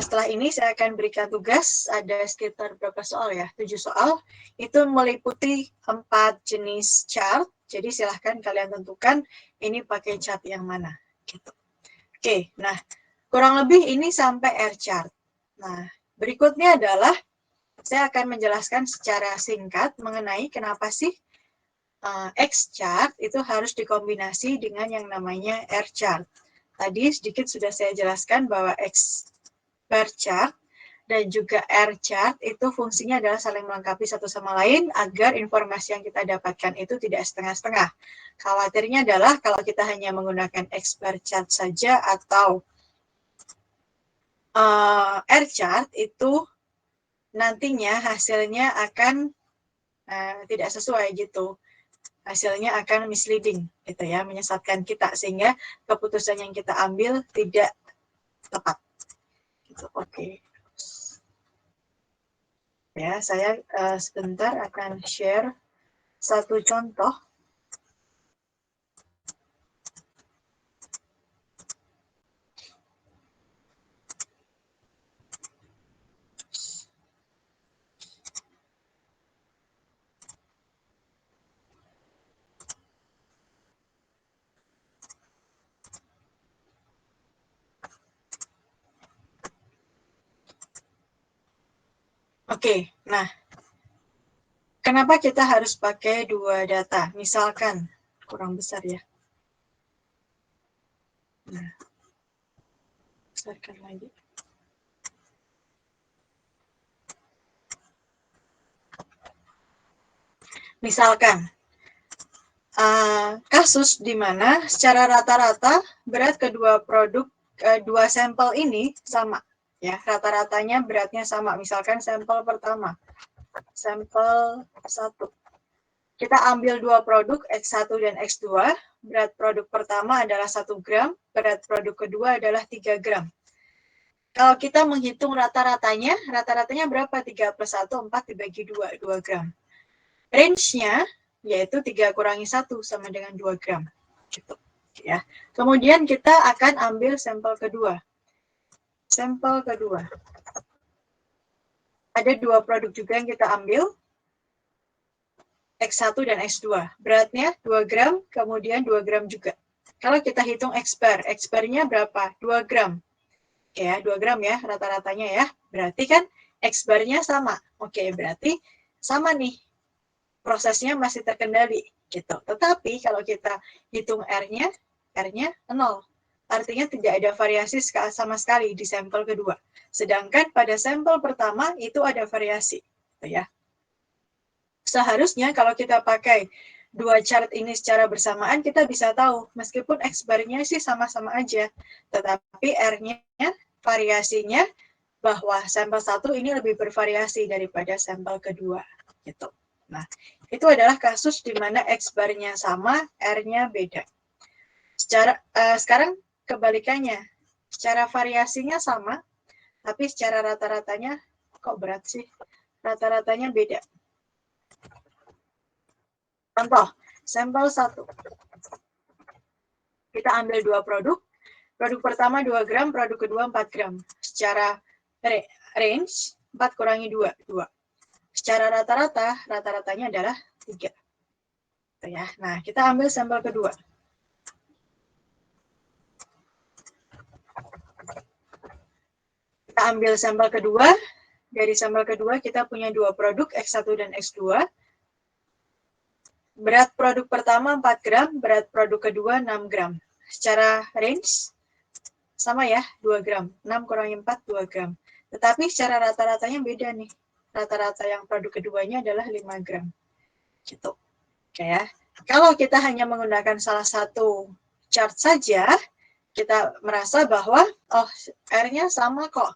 setelah ini saya akan berikan tugas, ada sekitar berapa soal ya? 7 soal, itu meliputi 4 jenis chart, jadi silahkan kalian tentukan ini pakai chart yang mana. Gitu. Oke, nah kurang lebih ini sampai R chart. Nah, berikutnya adalah saya akan menjelaskan secara singkat mengenai kenapa sih X chart itu harus dikombinasi dengan yang namanya R chart. Tadi sedikit sudah saya jelaskan bahwa X bar chart dan juga R chart itu fungsinya adalah saling melengkapi satu sama lain agar informasi yang kita dapatkan itu tidak setengah-setengah. Khawatirnya adalah kalau kita hanya menggunakan X bar chart saja atau R chart itu nantinya hasilnya akan tidak sesuai gitu. Hasilnya akan misleading gitu ya, menyesatkan kita sehingga keputusan yang kita ambil tidak tepat. Gitu. Oke. Ya, saya sebentar akan share satu contoh Oke, nah kenapa kita harus pakai dua data? Misalkan, kurang besar ya. Nah, besarkan lagi. Misalkan, kasus di mana secara rata-rata berat kedua produk, dua sampel ini sama. Ya, rata-ratanya beratnya sama. Misalkan sampel pertama, sampel 1. Kita ambil dua produk, X1 dan X2. Berat produk pertama adalah 1 gram, berat produk kedua adalah 3 gram. Kalau kita menghitung rata-ratanya berapa? 3 plus 1, 4 dibagi 2, 2 gram. Range-nya yaitu 3 kurangi 1 sama dengan 2 gram. Gitu, ya. Kemudian kita akan ambil sampel kedua. Sampel kedua. Ada dua produk juga yang kita ambil, X1 dan X2. Beratnya 2 gram, kemudian 2 gram juga. Kalau kita hitung X-bar, X-bar-nya berapa? 2 gram. Oke ya, 2 gram ya rata-ratanya ya. Berarti kan X-bar-nya sama. Oke, berarti sama nih. Prosesnya masih terkendali gitu. Tetapi kalau kita hitung R-nya 0. Artinya tidak ada variasi sama sekali di sampel kedua. Sedangkan pada sampel pertama itu ada variasi, gitu ya. Seharusnya kalau kita pakai dua chart ini secara bersamaan, kita bisa tahu, meskipun X-bar-nya sih sama-sama aja, tetapi R-nya, variasinya, bahwa sampel 1 ini lebih bervariasi daripada sampel kedua. Gitu. Nah, itu adalah kasus di mana X-bar-nya sama, R-nya beda. Sekarang kebalikannya, secara variasinya sama, tapi secara rata-ratanya, kok berat sih? Rata-ratanya beda. Contoh, sampel 1. Kita ambil dua produk. Produk pertama 2 gram, produk kedua 4 gram. Secara range, 4 kurangi 2, 2. Secara rata-rata, rata-ratanya adalah 3. Ya. Nah, kita ambil sampel kedua. Kita ambil sampel kedua. Dari sampel kedua, kita punya dua produk, X1 dan X2. Berat produk pertama 4 gram, berat produk kedua 6 gram. Secara range, sama ya, 2 gram. 6 kurangi 4, 2 gram. Tetapi secara rata-ratanya beda nih. Rata-rata yang produk keduanya adalah 5 gram. Gitu. Oke ya. Kalau kita hanya menggunakan salah satu chart saja, kita merasa bahwa, oh, R-nya sama kok.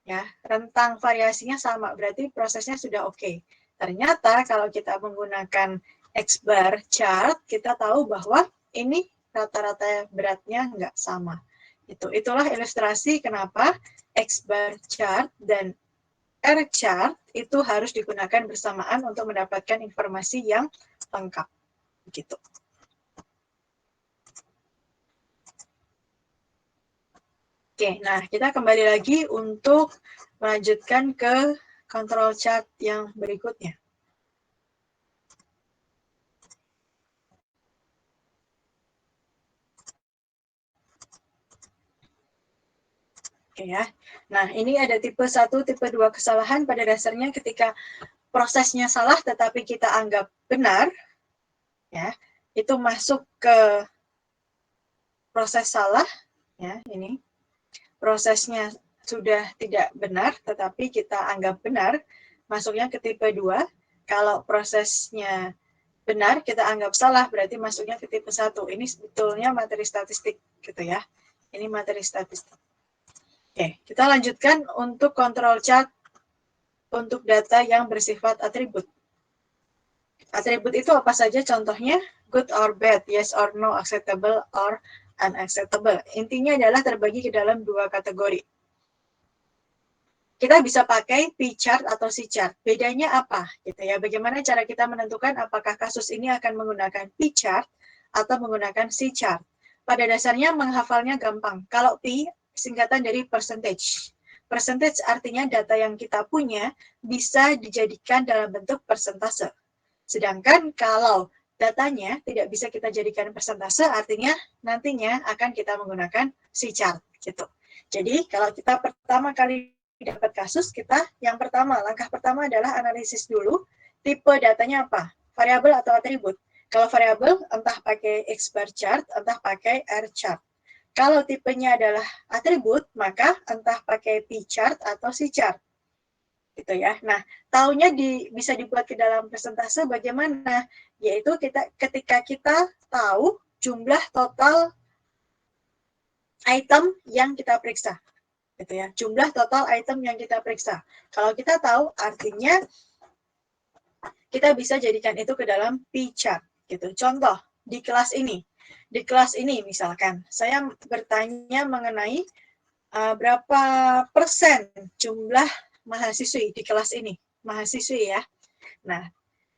Ya, rentang variasinya sama, berarti prosesnya sudah oke. Ternyata kalau kita menggunakan X-bar chart, kita tahu bahwa ini rata-rata beratnya nggak sama. Itulah ilustrasi kenapa X-bar chart dan R chart itu harus digunakan bersamaan untuk mendapatkan informasi yang lengkap. Begitu. Oke, nah kita kembali lagi untuk melanjutkan ke control chart yang berikutnya. Oke ya. Nah, ini ada tipe 1, tipe 2 kesalahan. Pada dasarnya ketika prosesnya salah tetapi kita anggap benar, ya, itu masuk ke proses salah, ya, ini. Prosesnya sudah tidak benar tetapi kita anggap benar, masuknya ke tipe 2. Kalau prosesnya benar, kita anggap salah, berarti masuknya ke tipe 1. Ini sebetulnya materi statistik, gitu ya. Ini materi statistik. Oke, kita lanjutkan untuk control chart untuk data yang bersifat atribut. Atribut itu apa saja contohnya? Good or bad, yes or no, acceptable or unacceptable. Intinya adalah terbagi ke dalam dua kategori. Kita bisa pakai P-chart atau C-chart. Bedanya apa? Gitu ya. Bagaimana cara kita menentukan apakah kasus ini akan menggunakan P-chart atau menggunakan C-chart? Pada dasarnya menghafalnya gampang. Kalau P, singkatan dari percentage. Percentage artinya data yang kita punya bisa dijadikan dalam bentuk persentase. Sedangkan kalau datanya tidak bisa kita jadikan persentase, artinya nantinya akan kita menggunakan C-chart. Gitu. Jadi kalau kita pertama kali dapat kasus, kita yang pertama, langkah pertama adalah analisis dulu, tipe datanya apa, variabel atau atribut. Kalau variabel, entah pakai X bar chart, entah pakai R chart. Kalau tipenya adalah atribut, maka entah pakai P chart atau C chart. Gitu ya. Nah, taunya bisa dibuat ke dalam persentase bagaimana? Yaitu ketika kita tahu jumlah total item yang kita periksa. Gitu ya, jumlah total item yang kita periksa. Kalau kita tahu, artinya kita bisa jadikan itu ke dalam P chart. Gitu. Contoh, di kelas ini misalkan, saya bertanya mengenai berapa persen jumlah mahasiswi di kelas ini, mahasiswi ya. Nah,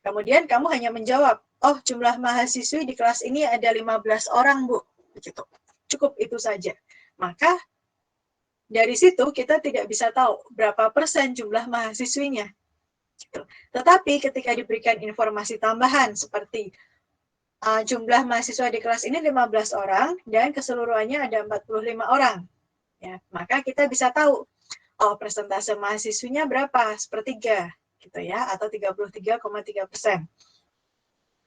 kemudian kamu hanya menjawab, oh jumlah mahasiswi di kelas ini ada 15 orang, Bu. Begitu. Cukup itu saja. Maka dari situ kita tidak bisa tahu berapa persen jumlah mahasiswinya. Tetapi ketika diberikan informasi tambahan seperti jumlah mahasiswa di kelas ini 15 orang dan keseluruhannya ada 45 orang, ya, maka kita bisa tahu, oh persentase mahasiswinya berapa, sepertiga, gitu ya, atau 33,3%.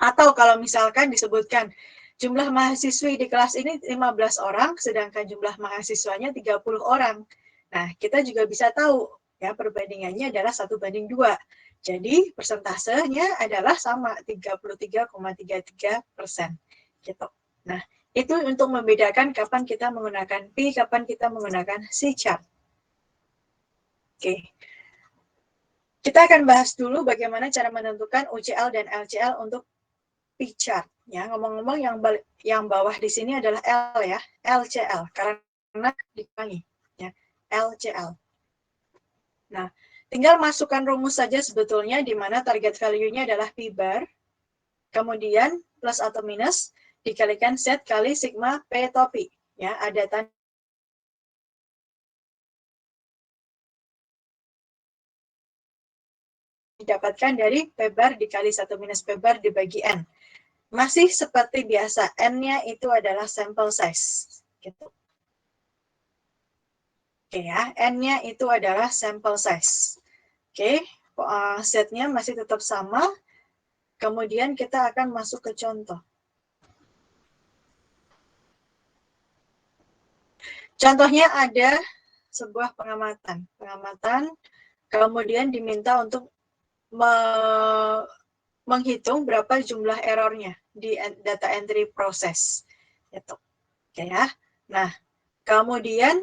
Atau kalau misalkan disebutkan jumlah mahasiswi di kelas ini 15 orang, sedangkan jumlah mahasiswanya 30 orang. Nah, kita juga bisa tahu, ya perbandingannya adalah 1:2. Jadi, persentasenya adalah sama, 33,33%. Gitu. Nah, itu untuk membedakan kapan kita menggunakan P, kapan kita menggunakan C chart. Oke. Kita akan bahas dulu bagaimana cara menentukan UCL dan LCL untuk P chart. Ya, ngomong-ngomong yang bawah di sini adalah L ya, LCL karena dikurangi ya, LCL. Nah, tinggal masukkan rumus saja sebetulnya di mana target value-nya adalah P bar, kemudian plus atau minus dikalikan Z kali sigma P topi. Ya, ada tanda didapatkan dari P bar dikali 1 minus P bar dibagi N. Masih seperti biasa, N-nya itu adalah sample size. Gitu. Oke ya, N-nya itu adalah sample size. Oke, Z-nya masih tetap sama. Kemudian kita akan masuk ke contoh. Contohnya ada sebuah pengamatan. Kemudian diminta untuk menghitung berapa jumlah errornya di data entry proses. Gitu. Oke ya. Nah, kemudian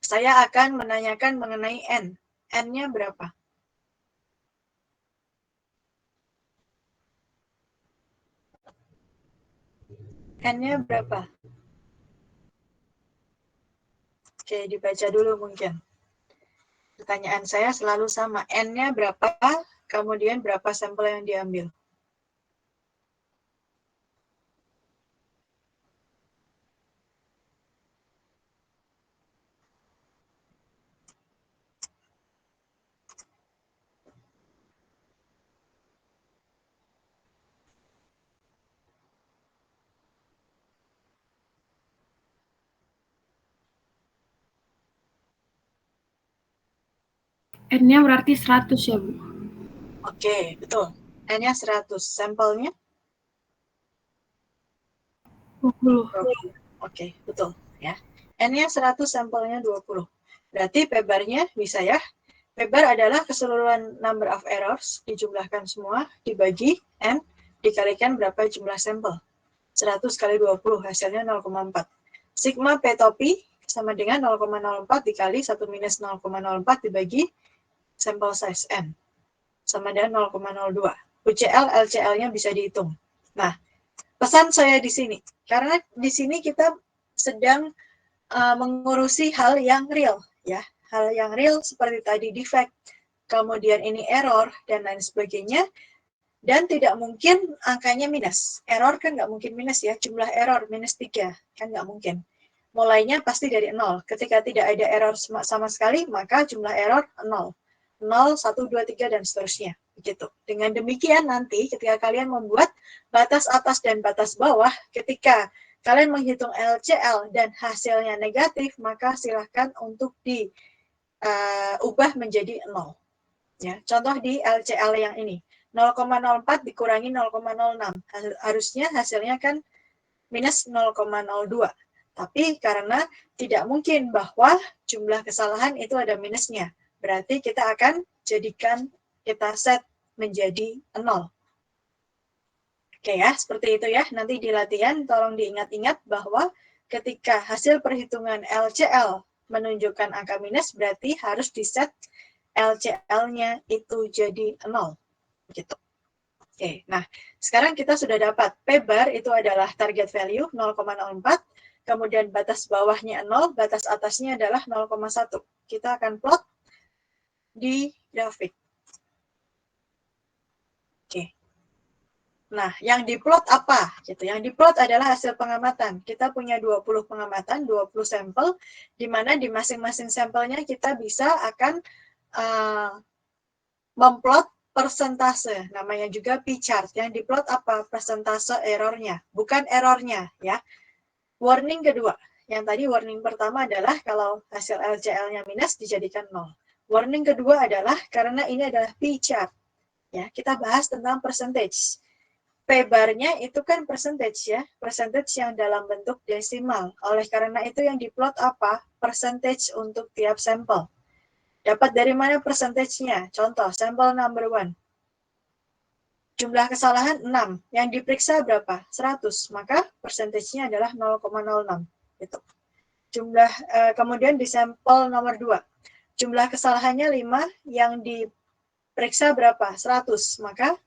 saya akan menanyakan mengenai N. N-nya berapa? N-nya berapa? Oke, dibaca dulu mungkin. Pertanyaan saya selalu sama. N-nya berapa, kemudian berapa sampel yang diambil? N-nya berarti 100 ya, Bu? Oke, betul. N-nya 100. Sampelnya? 20. Oke, betul. Ya. N-nya 100, sampelnya 20. Berarti P-bar-nya bisa ya. P-bar adalah keseluruhan number of errors, dijumlahkan semua, dibagi N, dikalikan berapa jumlah sampel. 100 kali 20, hasilnya 0,4. Sigma P topi sama dengan 0,04 dikali 1 minus 0,04 dibagi sampel size N. Sama dengan 0,02. UCL, LCL-nya bisa dihitung. Nah, pesan saya di sini, karena di sini kita sedang mengurusi hal yang real, ya. Hal yang real seperti tadi defect, kemudian ini error, dan lain sebagainya. Dan tidak mungkin angkanya minus. Error kan nggak mungkin minus ya, jumlah error minus 3, kan nggak mungkin. Mulainya pasti dari 0. Ketika tidak ada error sama sekali, maka jumlah error 0. 0, 1, 2, 3, dan seterusnya. Begitu. Dengan demikian nanti ketika kalian membuat batas atas dan batas bawah, ketika kalian menghitung LCL dan hasilnya negatif, maka silahkan untuk diubah menjadi 0. Ya, contoh di LCL yang ini, 0,04 dikurangi 0,06. Harusnya hasilnya kan minus 0,02. Tapi karena tidak mungkin bahwa jumlah kesalahan itu ada minusnya, berarti kita akan kita set menjadi 0. Oke ya, seperti itu ya. Nanti di latihan tolong diingat-ingat bahwa ketika hasil perhitungan LCL menunjukkan angka minus, berarti harus diset LCL-nya itu jadi 0. Gitu. Oke, nah sekarang kita sudah dapat P bar itu adalah target value 0,04, kemudian batas bawahnya 0, batas atasnya adalah 0,1. Kita akan plot di grafik. Oke. Nah, yang diplot apa? Gitu. Yang diplot adalah hasil pengamatan. Kita punya 20 pengamatan, 20 sampel, di mana di masing-masing sampelnya kita bisa akan memplot persentase. Namanya juga P-chart. Yang diplot apa? Persentase errornya, bukan errornya. Ya. Warning kedua. Yang tadi warning pertama adalah kalau hasil LCL-nya minus dijadikan 0. Warning kedua adalah karena ini adalah P-chart. Ya, kita bahas tentang percentage. P-bar-nya itu kan percentage ya, percentage yang dalam bentuk desimal. Oleh karena itu yang diplot apa? Percentage untuk tiap sampel. Dapat dari mana percentage-nya? Contoh, sampel number 1. Jumlah kesalahan 6. Yang diperiksa berapa? 100. Maka percentage-nya adalah 0,06. Gitu. Kemudian di sampel nomor 2. Jumlah kesalahannya 5. Yang diperiksa berapa? 100. Maka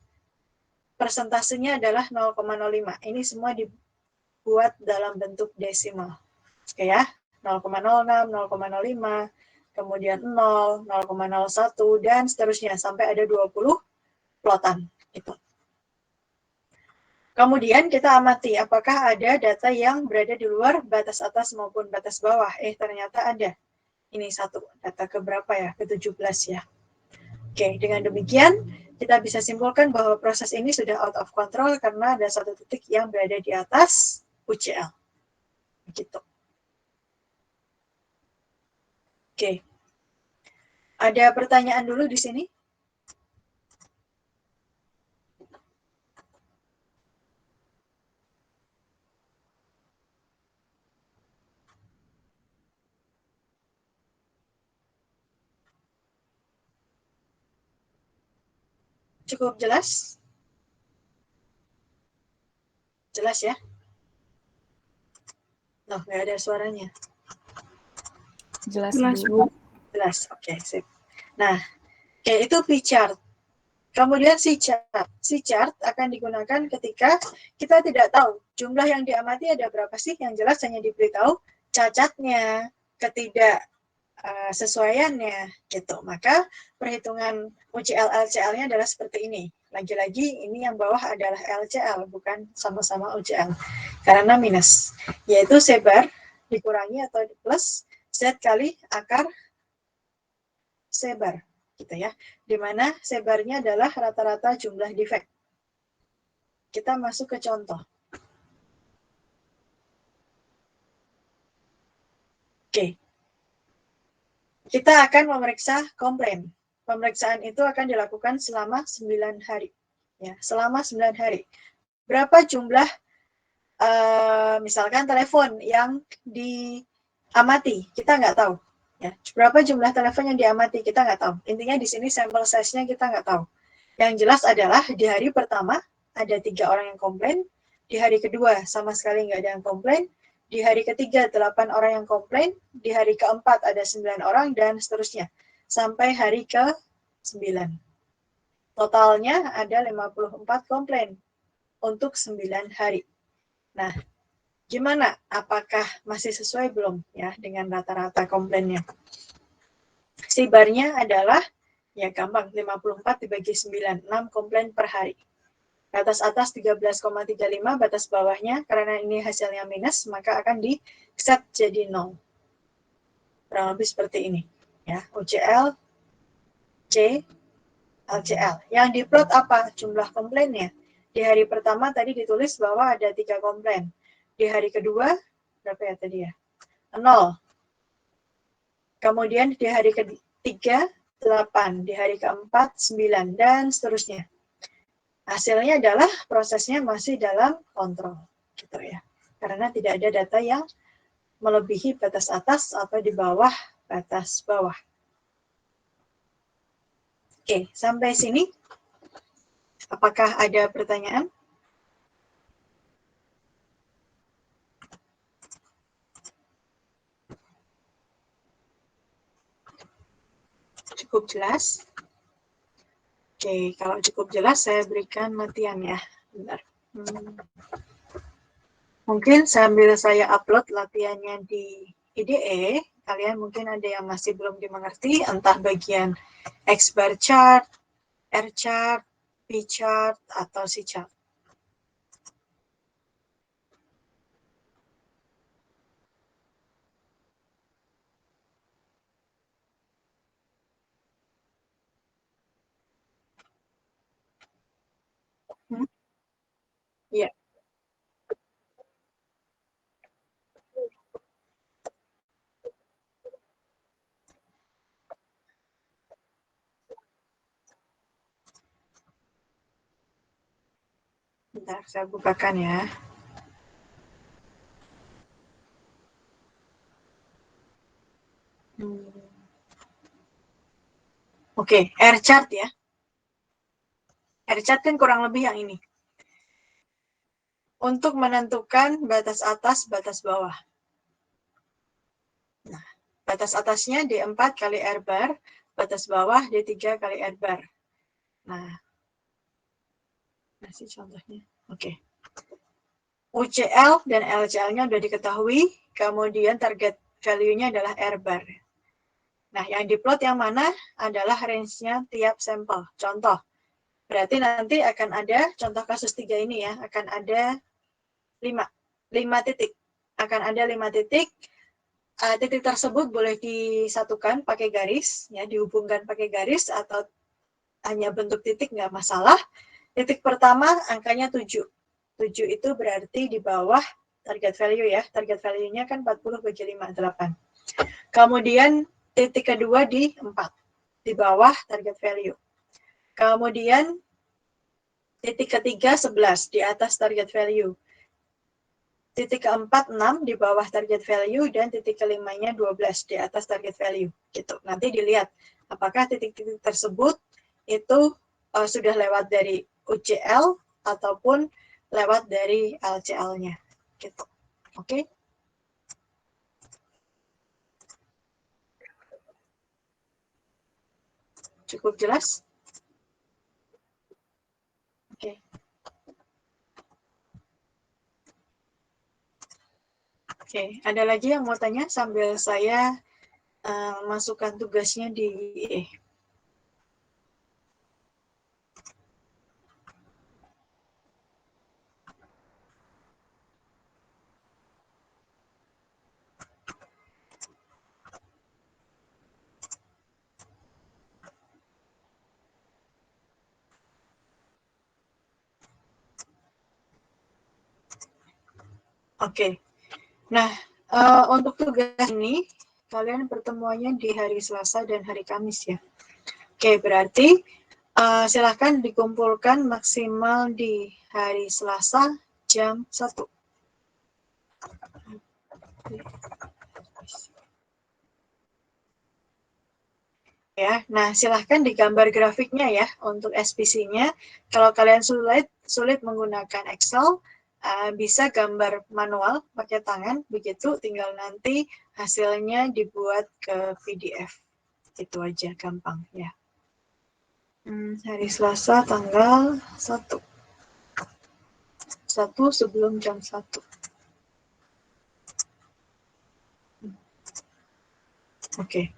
persentasenya adalah 0,05. Ini semua dibuat dalam bentuk desimal. Oke ya, 0,06, 0,05, kemudian 0, 0,01, dan seterusnya sampai ada 20 plotan. Gitu. Kemudian kita amati apakah ada data yang berada di luar batas atas maupun batas bawah. Ternyata ada. Ini satu, data keberapa ya? Ke-17 ya. Oke, dengan demikian kita bisa simpulkan bahwa proses ini sudah out of control karena ada satu titik yang berada di atas UCL. Begitu. Oke. Ada pertanyaan dulu di sini? Cukup jelas? Jelas ya? Loh, nggak ada suaranya. Jelas, Jelas, Bu. Bu. Jelas, oke, sip. Nah, itu P-chart. Kemudian C-chart akan digunakan ketika kita tidak tahu jumlah yang diamati ada berapa sih, yang jelas hanya diberitahu cacatnya, ketidaksesuaiannya, gitu. Maka perhitungan UCL LCL-nya adalah seperti ini. Lagi-lagi ini yang bawah adalah LCL, bukan sama-sama UCL. Karena minus, yaitu C bar dikurangi atau plus Z kali akar C bar. Gitu ya, di mana C bar-nya adalah rata-rata jumlah defect. Kita masuk ke contoh. Oke. Kita akan memeriksa komplain. Pemeriksaan itu akan dilakukan selama 9 hari. Ya, selama 9 hari. Berapa jumlah misalkan telepon yang diamati? Kita nggak tahu. Ya, berapa jumlah telepon yang diamati kita nggak tahu. Intinya di sini sampel size-nya kita nggak tahu. Yang jelas adalah di hari pertama ada 3 orang yang komplain, di hari kedua sama sekali nggak ada yang komplain, di hari ketiga 8 orang yang komplain, di hari keempat ada 9 orang, dan seterusnya sampai hari ke-9. Totalnya ada 54 komplain untuk 9 hari. Nah, gimana? Apakah masih sesuai belum ya dengan rata-rata komplainnya? Si barnya adalah, ya gampang, 54 dibagi 9, 6 komplain per hari. Batas atas 13,35, batas bawahnya, karena ini hasilnya minus, maka akan di-set jadi 0. Kurang lebih seperti ini. Ya, UCL, C, LCL. Yang diplot apa? Jumlah komplainnya. Di hari pertama tadi ditulis bahwa ada 3 komplain. di hari kedua, berapa ya tadi ya? 0. Kemudian di hari ketiga, 8. Di hari keempat, 9. Dan seterusnya. Hasilnya adalah prosesnya masih dalam kontrol. Gitu ya. Karena tidak ada data yang melebihi batas atas atau di bawah batas bawah. Oke, sampai sini. Apakah ada pertanyaan? Cukup jelas? Oke, kalau cukup jelas saya berikan latihan ya. Bentar. Mungkin sambil saya upload latihannya di IDE, kalian mungkin ada yang masih belum dimengerti, entah bagian X bar chart, R chart, P chart, atau C chart. Iya. Bentar, saya bukakan ya. Oke, R chart ya. R chart kan kurang lebih yang ini. Untuk menentukan batas atas, batas bawah. Nah, batas atasnya D4 kali R bar, batas bawah D3 kali R bar. Nah, kasih contohnya. Oke. UCL dan LCL-nya sudah diketahui, kemudian target value-nya adalah R bar. Nah, yang diplot yang mana adalah range-nya tiap sampel. Contoh, berarti nanti akan ada, contoh kasus 3 ini ya, akan ada 5 titik. Akan ada 5 titik. Titik tersebut boleh disatukan pakai garis, ya, dihubungkan pakai garis, atau hanya bentuk titik, nggak masalah. Titik pertama angkanya 7. 7 itu berarti di bawah target value ya. Target value-nya kan 40 bagi 5, 8. Kemudian titik kedua di 4. Di bawah target value. Kemudian titik ketiga 11 di atas target value. Titik keempat 6 di bawah target value, dan titik kelimanya 12 di atas target value. Gitu. Nanti dilihat apakah titik-titik tersebut itu sudah lewat dari UCL ataupun lewat dari LCL-nya. Gitu. Oke? Cukup jelas? Oke. Oke, ada lagi yang mau tanya sambil saya masukkan tugasnya di IE? Oke. Nah, untuk tugas ini, kalian pertemuannya di hari Selasa dan hari Kamis ya. Oke, berarti silahkan dikumpulkan maksimal di hari Selasa jam 1. Ya, nah silahkan digambar grafiknya ya untuk SPC-nya. Kalau kalian sulit menggunakan Excel, bisa gambar manual pakai tangan, begitu tinggal nanti hasilnya dibuat ke PDF. Itu aja, gampang ya. Hari Selasa tanggal 1. 1 sebelum jam 1. Oke.